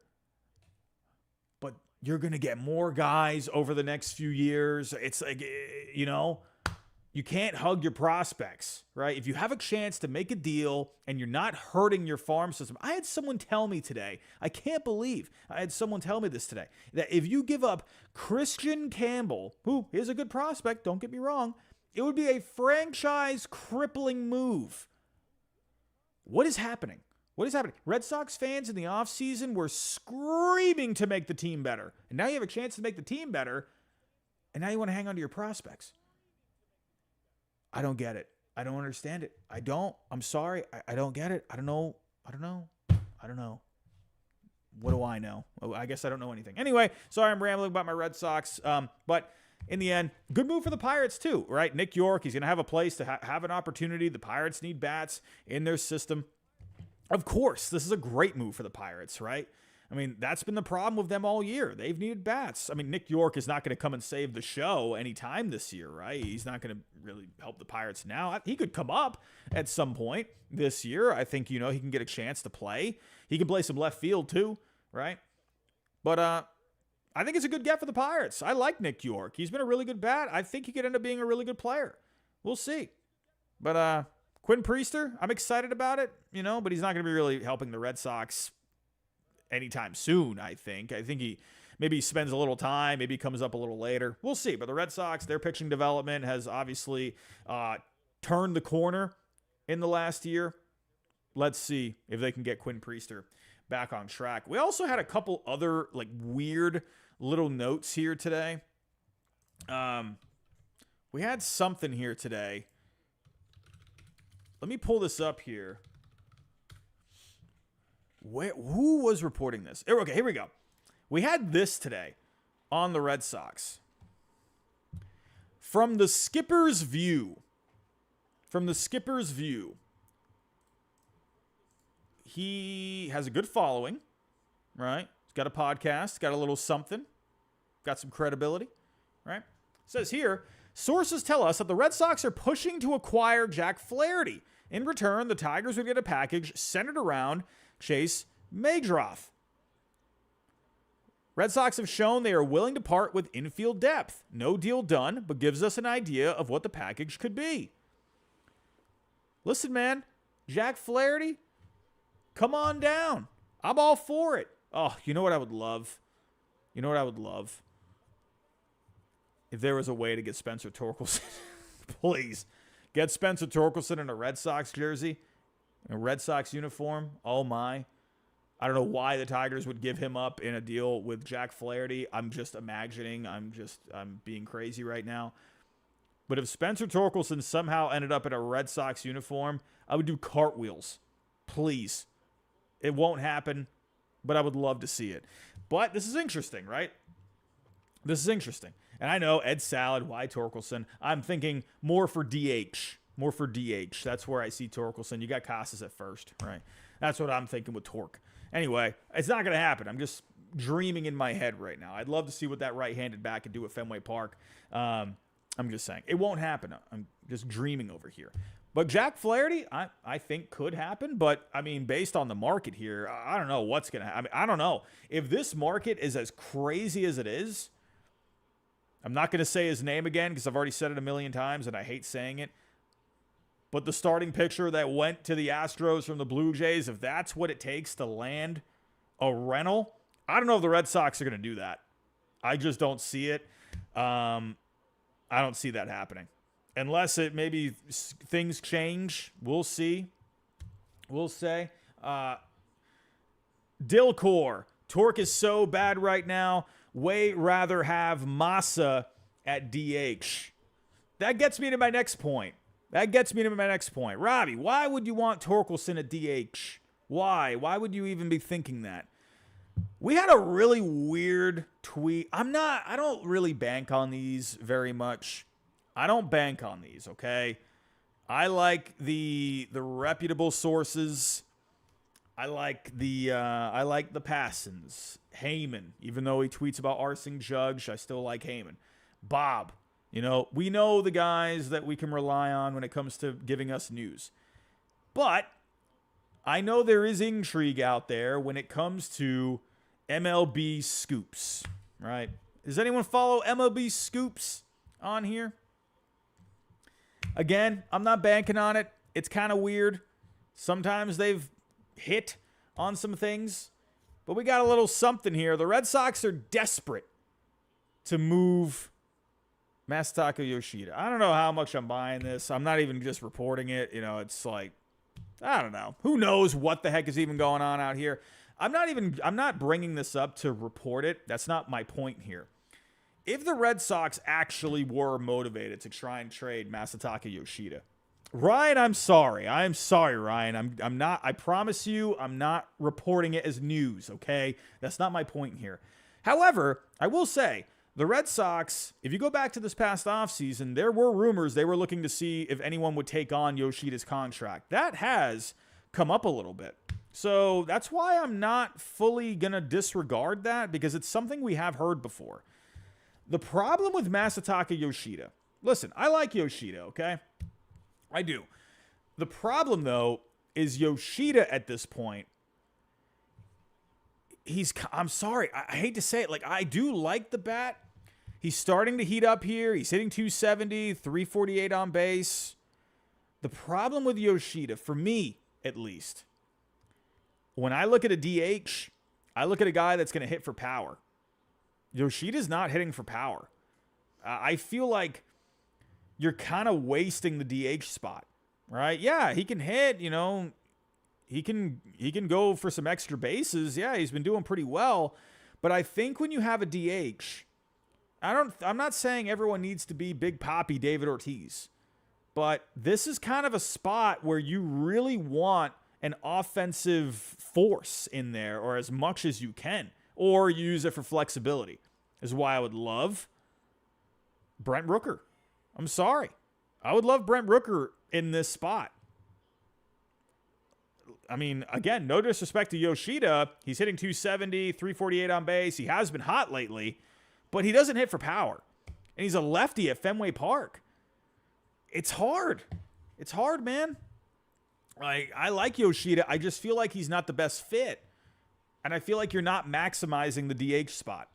But you're going to get more guys over the next few years. It's like, you know, you can't hug your prospects, right? If you have a chance to make a deal and you're not hurting your farm system. I had someone tell me today, I can't believe I had someone tell me this today, that if you give up Christian Campbell, who is a good prospect, don't get me wrong, it would be a franchise crippling move. What is happening? What is happening? Red Sox fans in the offseason were screaming to make the team better. And now you have a chance to make the team better, and now you want to hang on to your prospects. I don't get it. I don't understand it. I don't. I'm sorry. I don't get it. I don't know. What do I know? Oh, I guess I don't know anything. Anyway, sorry I'm rambling about my Red Sox. But in the end, good move for the Pirates too, right? Nick York, he's going to have a place to have an opportunity. The Pirates need bats in their system. Of course, this is a great move for the Pirates, right? I mean, that's been the problem with them all year. They've needed bats. I mean, Nick York is not going to come and save the show anytime this year, right? He's not going to really help the Pirates now. He could come up at some point this year. I think, you know, he can get a chance to play. He can play some left field too, right? But I think it's a good get for the Pirates. I like Nick York. He's been a really good bat. I think he could end up being a really good player. We'll see. But Quinn Priester, I'm excited about it, you know, but he's not going to be really helping the Red Sox anytime soon, I think. I think he maybe spends a little time, maybe comes up a little later. We'll see. But the Red Sox, their pitching development has obviously turned the corner in the last year. Let's see if they can get Quinn Priester back on track. We also had a couple other like weird little notes here today. We had something here today. Let me pull this up here. Who was reporting this? Okay, here we go. We had this today on the Red Sox. From the skipper's view. He has a good following, right? He's got a podcast, got a little something, got some credibility, right? It says here, sources tell us that the Red Sox are pushing to acquire Jack Flaherty. In return, the Tigers would get a package centered around Chase Maedroff. Red Sox have shown they are willing to part with infield depth. No deal done, but gives us an idea of what the package could be. Listen, man, Jack Flaherty, come on down. I'm all for it. Oh, you know what I would love? If there was a way to get Spencer Torkelson. Please, get Spencer Torkelson in a Red Sox jersey. A Red Sox uniform, oh my. I don't know why the Tigers would give him up in a deal with Jack Flaherty. I'm just imagining. I'm being crazy right now. But if Spencer Torkelson somehow ended up in a Red Sox uniform, I would do cartwheels. Please. It won't happen, but I would love to see it. But this is interesting, right? This is interesting. And I know, Ed Salad, why Torkelson? I'm thinking more for DH. That's where I see Torkelson. You got Casas at first, right? That's what I'm thinking with Torque. Anyway, it's not going to happen. I'm just dreaming in my head right now. I'd love to see what that right-handed bat could do at Fenway Park. I'm just saying. It won't happen. I'm just dreaming over here. But Jack Flaherty, I think could happen. But, I mean, based on the market here, I don't know what's going to happen. I don't know. If this market is as crazy as it is, I'm not going to say his name again because I've already said it a million times and I hate saying it. But the starting pitcher that went to the Astros from the Blue Jays, if that's what it takes to land a rental, I don't know if the Red Sox are going to do that. I just don't see it. I don't see that happening. Unless it maybe things change. We'll see. We'll say. Dilcor. Torque is so bad right now. Way rather have Massa at DH. That gets me to my next point. Robbie, why would you want Torkelson at DH? Why? Why would you even be thinking that? We had a really weird tweet. I don't really bank on these very much. I don't bank on these, okay? I like the reputable sources. I like the Passons. Heyman, even though he tweets about Arsene Judge, I still like Heyman. Bob, we know the guys that we can rely on when it comes to giving us news. But I know there is intrigue out there when it comes to MLB scoops, right? Does anyone follow MLB scoops on here? Again, I'm not banking on it. It's kind of weird. Sometimes they've hit on some things, but we got a little something here. The Red Sox are desperate to move Masataka Yoshida. I don't know how much I'm buying this. I'm not even just reporting it. It's like, I don't know. Who knows what the heck is even going on out here? I'm not bringing this up to report it. That's not my point here. If the Red Sox actually were motivated to try and trade Masataka Yoshida, Ryan, I'm sorry. I'm sorry, Ryan. I'm not, I promise you, I'm not reporting it as news, okay? That's not my point here. However, I will say, the Red Sox, if you go back to this past offseason, there were rumors they were looking to see if anyone would take on Yoshida's contract. That has come up a little bit. So that's why I'm not fully going to disregard that, because it's something we have heard before. The problem with Masataka Yoshida, listen, I like Yoshida, okay? I do. The problem, though, is Yoshida at this point, I'm sorry, I hate to say it, I do like the bat. He's starting to heat up here. He's hitting 270, 348 on base. The problem with Yoshida, for me at least, when I look at a DH, I look at a guy that's going to hit for power. Yoshida's not hitting for power. I feel like you're kind of wasting the DH spot, right? Yeah, he can hit, he can go for some extra bases. Yeah, he's been doing pretty well. But I think when you have a DH, I'm not saying everyone needs to be Big Papi David Ortiz, but this is kind of a spot where you really want an offensive force in there, or as much as you can, or use it for flexibility. This is why I would love Brent Rooker. I'm sorry. I would love Brent Rooker in this spot. I mean, again, no disrespect to Yoshida. He's hitting 270, 348 on base. He has been hot lately, but he doesn't hit for power. And he's a lefty at Fenway Park. It's hard. It's hard, man. I like Yoshida. I just feel like he's not the best fit. And I feel like you're not maximizing the DH spot.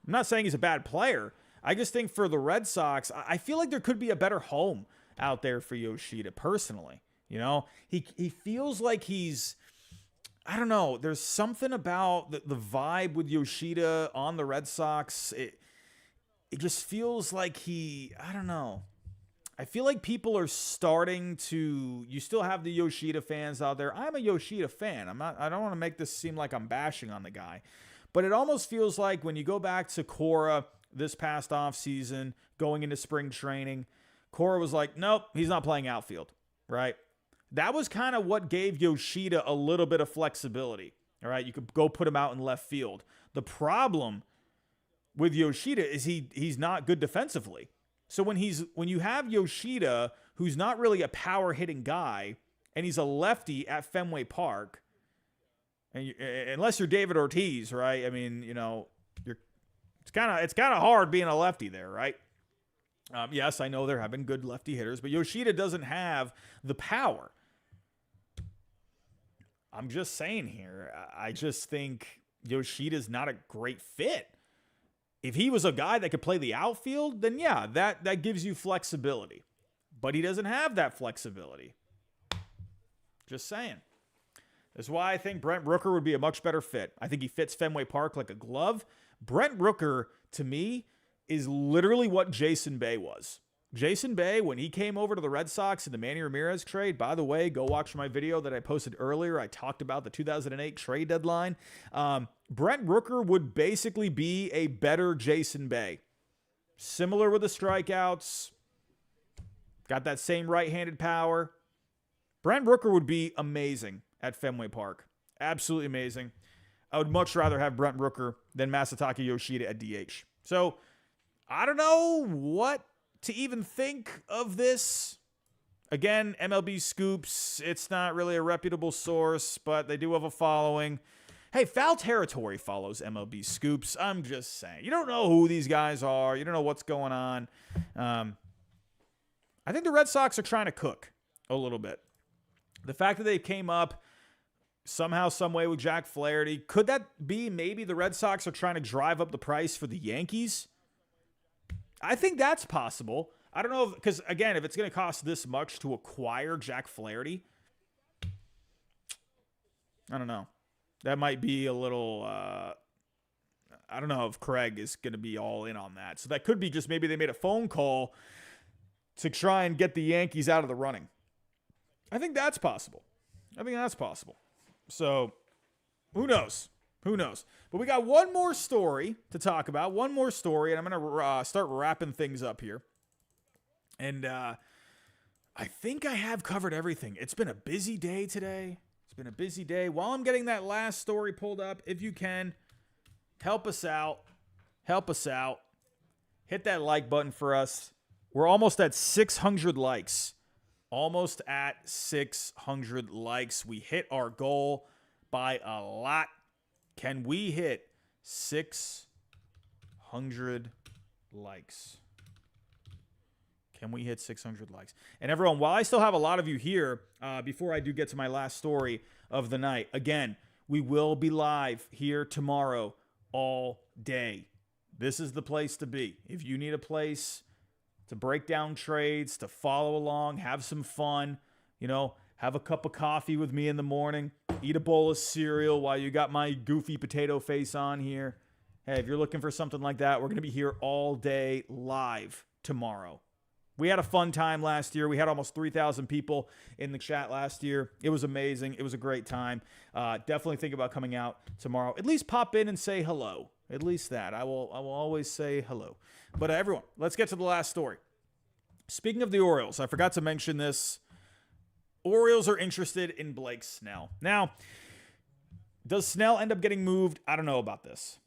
I'm not saying he's a bad player. I just think for the Red Sox, I feel like there could be a better home out there for Yoshida personally. He feels like he's, I don't know, there's something about the vibe with Yoshida on the Red Sox. It just feels like I don't know. I feel like people are starting to, you still have the Yoshida fans out there. I'm a Yoshida fan. I don't want to make this seem like I'm bashing on the guy, but it almost feels like when you go back to Cora this past offseason, going into spring training, Cora was like, nope, he's not playing outfield, right? That was kind of what gave Yoshida a little bit of flexibility, all right? You could go put him out in left field. The problem with Yoshida is he's not good defensively. So when you have Yoshida, who's not really a power hitting guy, and he's a lefty at Fenway Park, and unless you're David Ortiz, right? I mean, it's kind of hard being a lefty there, right? Yes, I know there have been good lefty hitters, but Yoshida doesn't have the power. I'm just saying here, I just think Yoshida's not a great fit. If he was a guy that could play the outfield, then yeah, that gives you flexibility. But he doesn't have that flexibility. Just saying. That's why I think Brent Rooker would be a much better fit. I think he fits Fenway Park like a glove. Brent Rooker, to me, is literally what Jason Bay was. Jason Bay, when he came over to the Red Sox in the Manny Ramirez trade, by the way, go watch my video that I posted earlier. I talked about the 2008 trade deadline. Brent Rooker would basically be a better Jason Bay. Similar with the strikeouts. Got that same right-handed power. Brent Rooker would be amazing at Fenway Park. Absolutely amazing. I would much rather have Brent Rooker than Masataka Yoshida at DH. So, I don't know what to even think of this. Again, MLB Scoops, it's not really a reputable source, but they do have a following. Hey, Foul Territory follows MLB Scoops. I'm just saying. You don't know who these guys are. You don't know what's going on. I think the Red Sox are trying to cook a little bit. The fact that they came up somehow, some way with Jack Flaherty, could that be maybe the Red Sox are trying to drive up the price for the Yankees? I think that's possible. I don't know, because again, if it's going to cost this much to acquire Jack Flaherty, I don't know. That might be a little, I don't know if Craig is going to be all in on that. So that could be just maybe they made a phone call to try and get the Yankees out of the running. I think that's possible. So, who knows? Who knows? But we got one more story to talk about. One more story, and I'm going to start wrapping things up here. And I think I have covered everything. It's been a busy day today. It's been a busy day. While I'm getting that last story pulled up, if you can, help us out. Help us out. Hit that like button for us. We're almost at 600 likes. Almost at 600 likes. We hit our goal by a lot. Can we hit 600 likes? Can we hit 600 likes? And everyone, while I still have a lot of you here, before I do get to my last story of the night, again, we will be live here tomorrow all day. This is the place to be. If you need a place to break down trades, to follow along, have some fun, have a cup of coffee with me in the morning, eat a bowl of cereal while you got my goofy potato face on here. Hey, if you're looking for something like that, we're going to be here all day live tomorrow. We had a fun time last year. We had almost 3,000 people in the chat last year. It was amazing. It was a great time. Definitely think about coming out tomorrow. At least pop in and say hello. At least that. I will always say hello. But everyone, let's get to the last story. Speaking of the Orioles, I forgot to mention this. Orioles are interested in Blake Snell. Now, does Snell end up getting moved? I don't know about this.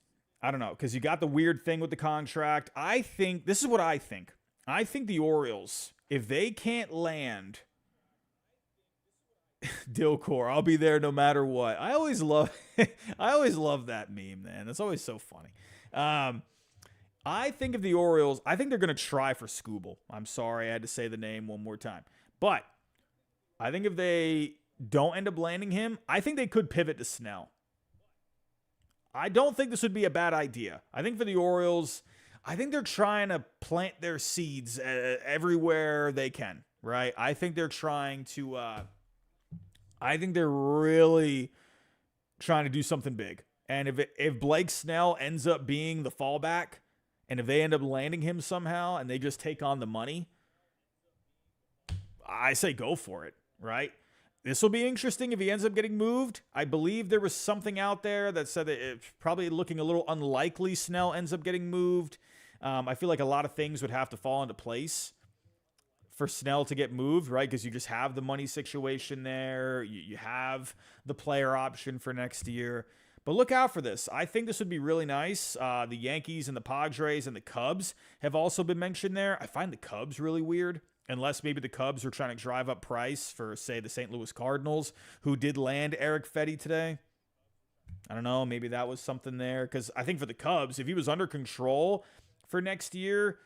I don't know, because you got the weird thing with the contract. I think, this is what I think. I think the Orioles, if they can't land Dilcor, I'll be there no matter what. I always love that meme, man. That's always so funny. I think if the Orioles, I think they're going to try for Skubal. I'm sorry, I had to say the name one more time. But I think if they don't end up landing him, I think they could pivot to Snell. I don't think this would be a bad idea. I think for the Orioles, I think they're trying to plant their seeds everywhere they can, right? I think they're trying to, I think they're really trying to do something big. And if Blake Snell ends up being the fallback, and if they end up landing him somehow and they just take on the money, I say go for it, right? This will be interesting if he ends up getting moved. I believe there was something out there that said that it's probably looking a little unlikely Snell ends up getting moved. I feel like a lot of things would have to fall into place for Snell to get moved, right? Because you just have the money situation there. You have the player option for next year. But look out for this. I think this would be really nice. The Yankees and the Padres and the Cubs have also been mentioned there. I find the Cubs really weird. Unless maybe the Cubs are trying to drive up price for, say, the St. Louis Cardinals, who did land Eric Fetty today. I don't know. Maybe that was something there. Because I think for the Cubs, if he was under control for next year,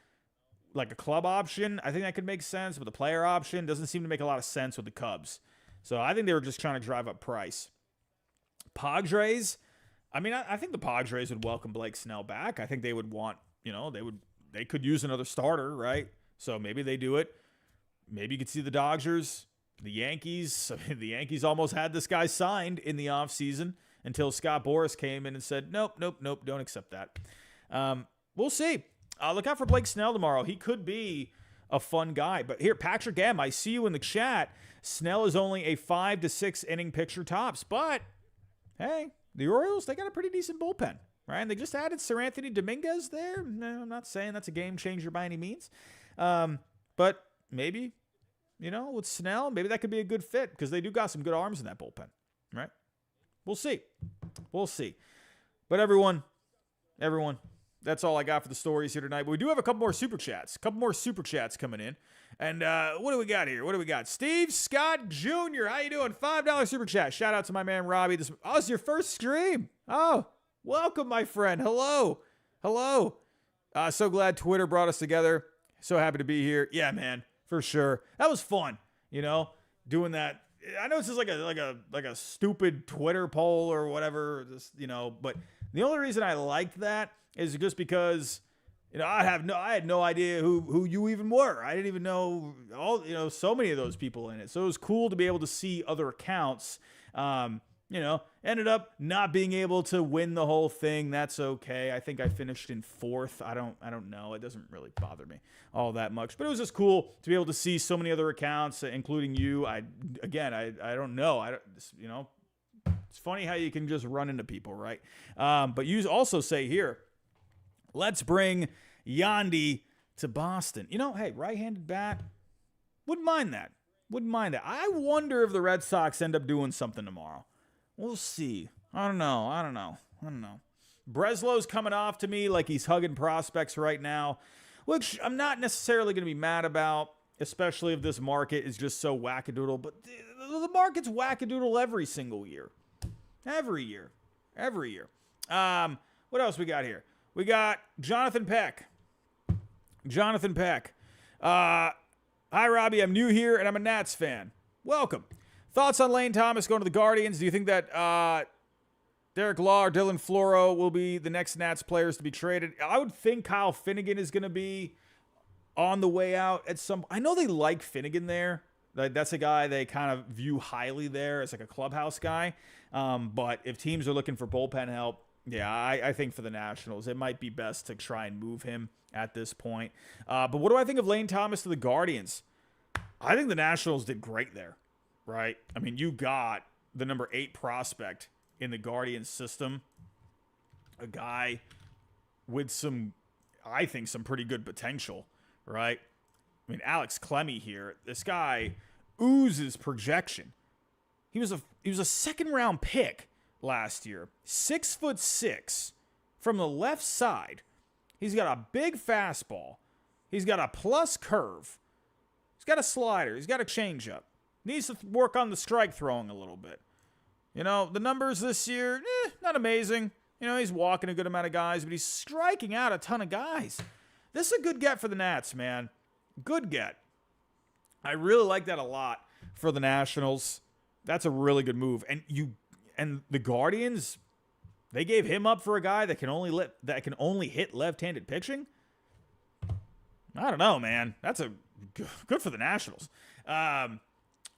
like a club option, I think that could make sense, but the player option doesn't seem to make a lot of sense with the Cubs. So I think they were just trying to drive up price. Padres, I mean, I think the Padres would welcome Blake Snell back. I think they would want, they could use another starter, right? So maybe they do it. Maybe you could see the Dodgers, the Yankees. I mean, the Yankees almost had this guy signed in the offseason until Scott Boras came in and said, nope, don't accept that. We'll see. Look out for Blake Snell tomorrow. He could be a fun guy. But here, Patrick M., I see you in the chat. Snell is only a 5 to 6 inning pitcher tops. But, hey, the Orioles, they got a pretty decent bullpen, right? And they just added Sir Anthony Dominguez there. No, I'm not saying that's a game changer by any means. But maybe, with Snell, maybe that could be a good fit because they do got some good arms in that bullpen, right? We'll see. But everyone, that's all I got for the stories here tonight. But we do have a couple more super chats coming in. And what do we got here? Steve Scott Jr., how you doing? $5 super chat. Shout out to my man Robbie. This is your first stream. Oh, welcome, my friend. Hello. So glad Twitter brought us together. So happy to be here. Yeah, man, for sure. That was fun, doing that. I know it's just like a stupid Twitter poll or whatever, but the only reason I liked that is just because, I had no idea who you even were. I didn't even know so many of those people in it. So it was cool to be able to see other accounts. Ended up not being able to win the whole thing. That's okay. I think I finished in 4th. I don't know. It doesn't really bother me all that much, but it was just cool to be able to see so many other accounts, including you. I don't know. It's funny how you can just run into people, right? But you also say here, let's bring Yandy to Boston. Hey, right-handed bat, wouldn't mind that. I wonder if the Red Sox end up doing something tomorrow. We'll see. I don't know. Breslow's coming off to me like he's hugging prospects right now, which I'm not necessarily going to be mad about, especially if this market is just so wackadoodle. But the market's wackadoodle every single year. Every year. What else we got here? We got Jonathan Peck. Hi, Robbie. I'm new here, and I'm a Nats fan. Welcome. Thoughts on Lane Thomas going to the Guardians? Do you think that Derek Law or Dylan Floro will be the next Nats players to be traded? I would think Kyle Finnegan is going to be on the way out at some... I know they like Finnegan there. That's a guy they kind of view highly there as like a clubhouse guy. But if teams are looking for bullpen help, yeah, I think for the Nationals, it might be best to try and move him at this point. But what do I think of Lane Thomas to the Guardians? I think the Nationals did great there, right? I mean, you got the number 8 prospect in the Guardians system, a guy with some pretty good potential, right? I mean, Alex Clemmy here, this guy oozes projection. He was a second-round pick last year, 6'6" from the left side. He's got a big fastball. He's got a plus curve. He's got a slider. He's got a changeup. Needs to work on the strike throwing a little bit. The numbers this year, not amazing. He's walking a good amount of guys, but he's striking out a ton of guys. This is a good get for the Nats, man. Good get. I really like that a lot for the Nationals. That's a really good move. And the Guardians, they gave him up for a guy that can only hit left-handed pitching. I don't know, man. That's a good for the Nationals.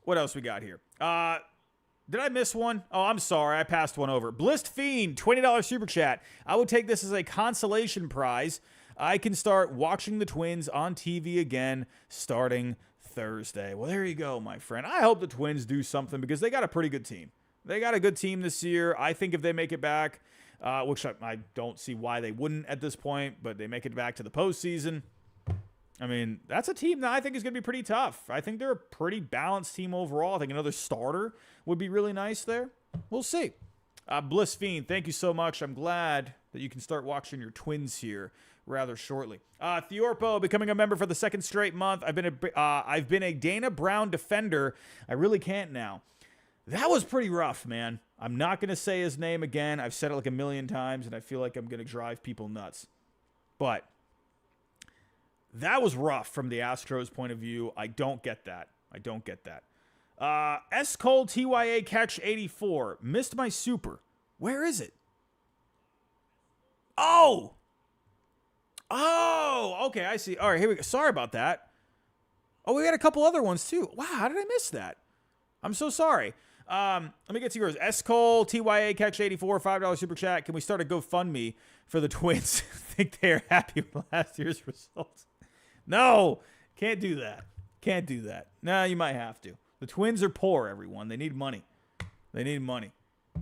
What else we got here? Did I miss one? Oh, I'm sorry. I passed one over. Blissed Fiend, $20 super chat. I would take this as a consolation prize. I can start watching the Twins on TV again starting Thursday. Well, there you go, my friend. I hope the Twins do something because they got a pretty good team. They got a good team this year. I think if they make it back, which I don't see why they wouldn't at this point, but they make it back to the postseason. I mean, that's a team that I think is going to be pretty tough. I think they're a pretty balanced team overall. I think another starter would be really nice there. We'll see. Bliss Fiend, thank you so much. I'm glad that you can start watching your Twins here rather shortly. Theorpo becoming a member for the second straight month. I've been a Dana Brown defender. I really can't now. That was pretty rough, man. I'm not going to say his name again. I've said it like a million times, and I feel like I'm going to drive people nuts. But That was rough from the Astros' point of view. I don't get that. S. Cole TYA catch 84. Missed my super. Where is it? Oh, okay, I see. All right, here we go. Sorry about that. Oh, we got a couple other ones too. Wow, how did I miss that? I'm so sorry. Let me get to yours. S. Cole TYA catch 84, $5 super chat. Can we start a GoFundMe for the Twins? Think they're happy with last year's results? No, can't do that. No, you might have to. The Twins are poor, everyone. They need money.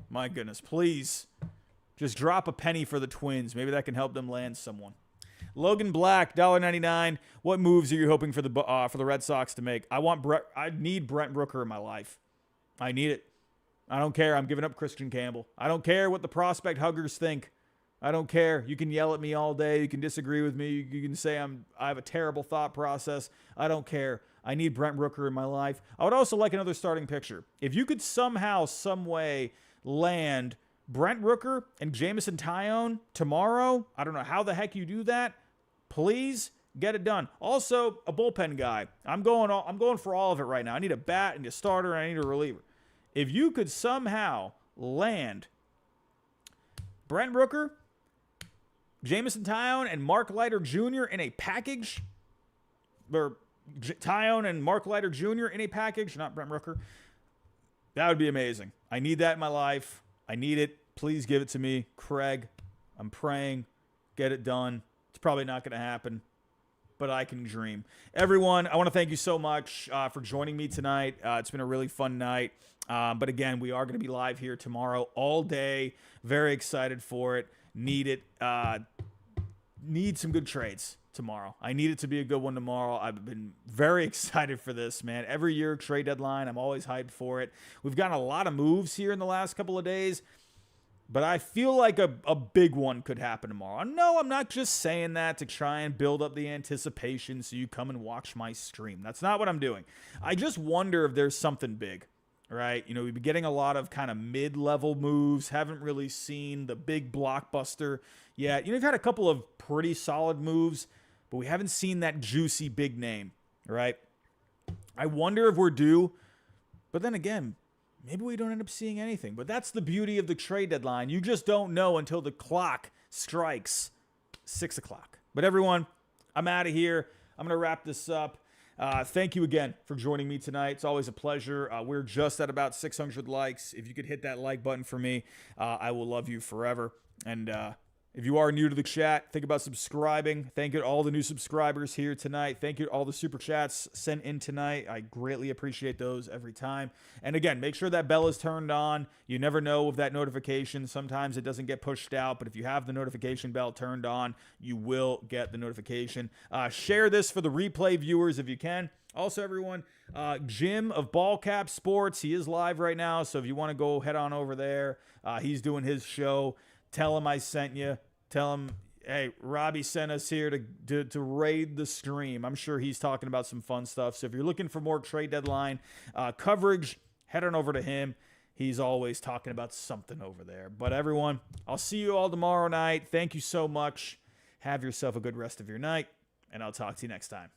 My goodness, please. Just drop a penny for the Twins. Maybe that can help them land someone. Logan Black, $1.99. What moves are you hoping for the Red Sox to make? I need Brent Rooker in my life. I need it. I don't care. I'm giving up Christian Campbell. I don't care what the prospect huggers think. I don't care. You can yell at me all day. You can disagree with me. You can say I have a terrible thought process. I don't care. I need Brent Rooker in my life. I would also like another starting pitcher. If you could somehow, some way land Brent Rooker and Jameson Taillon tomorrow, I don't know how the heck you do that. Please get it done. Also, a bullpen guy. I'm going for all of it right now. I need a bat and a starter, and I need a reliever. If you could somehow land Brent Rooker, Jameson Taillon, and Mark Leiter Jr. in a package, or Taillon and Mark Leiter Jr. in a package, not Brent Rooker, that would be amazing. I need that in my life. I need it. Please give it to me. Craig, I'm praying. Get it done. It's probably not going to happen, but I can dream. Everyone, I want to thank you so much for joining me tonight. It's been a really fun night. But again, we are going to be live here tomorrow all day. Very excited for it. Need it. Need some good trades tomorrow. I need it to be a good one tomorrow. I've been very excited for this, man. Every year, trade deadline, I'm always hyped for it. We've gotten a lot of moves here in the last couple of days, but I feel like a big one could happen tomorrow. No, I'm not just saying that to try and build up the anticipation so you come and watch my stream. That's not what I'm doing. I just wonder if there's something big, right? You know, we've been getting a lot of kind of mid-level moves. Haven't really seen the big blockbuster yet. You know, we've had a couple of pretty solid moves, but we haven't seen that juicy big name, right? I wonder if we're due, but then again, maybe we don't end up seeing anything. But that's the beauty of the trade deadline. You just don't know until the clock strikes 6 o'clock. But everyone, I'm out of here. I'm going to wrap this up. Thank you again for joining me tonight. It's always a pleasure. We're just at about 600 likes. If you could hit that like button for me, I will love you forever. And if you are new to the chat, think about subscribing. Thank you to all the new subscribers here tonight. Thank you to all the super chats sent in tonight. I greatly appreciate those every time. And again, make sure that bell is turned on. You never know with that notification. Sometimes it doesn't get pushed out, but if you have the notification bell turned on, you will get the notification. Share this for the replay viewers if you can. Also, everyone, Jim of Ball Cap Sports, he is live right now, so if you want to go head on over there, he's doing his show. Tell him I sent you. Tell him, hey, Robbie sent us here to raid the stream. I'm sure he's talking about some fun stuff. So if you're looking for more trade deadline coverage, head on over to him. He's always talking about something over there. But everyone, I'll see you all tomorrow night. Thank you so much. Have yourself a good rest of your night, and I'll talk to you next time.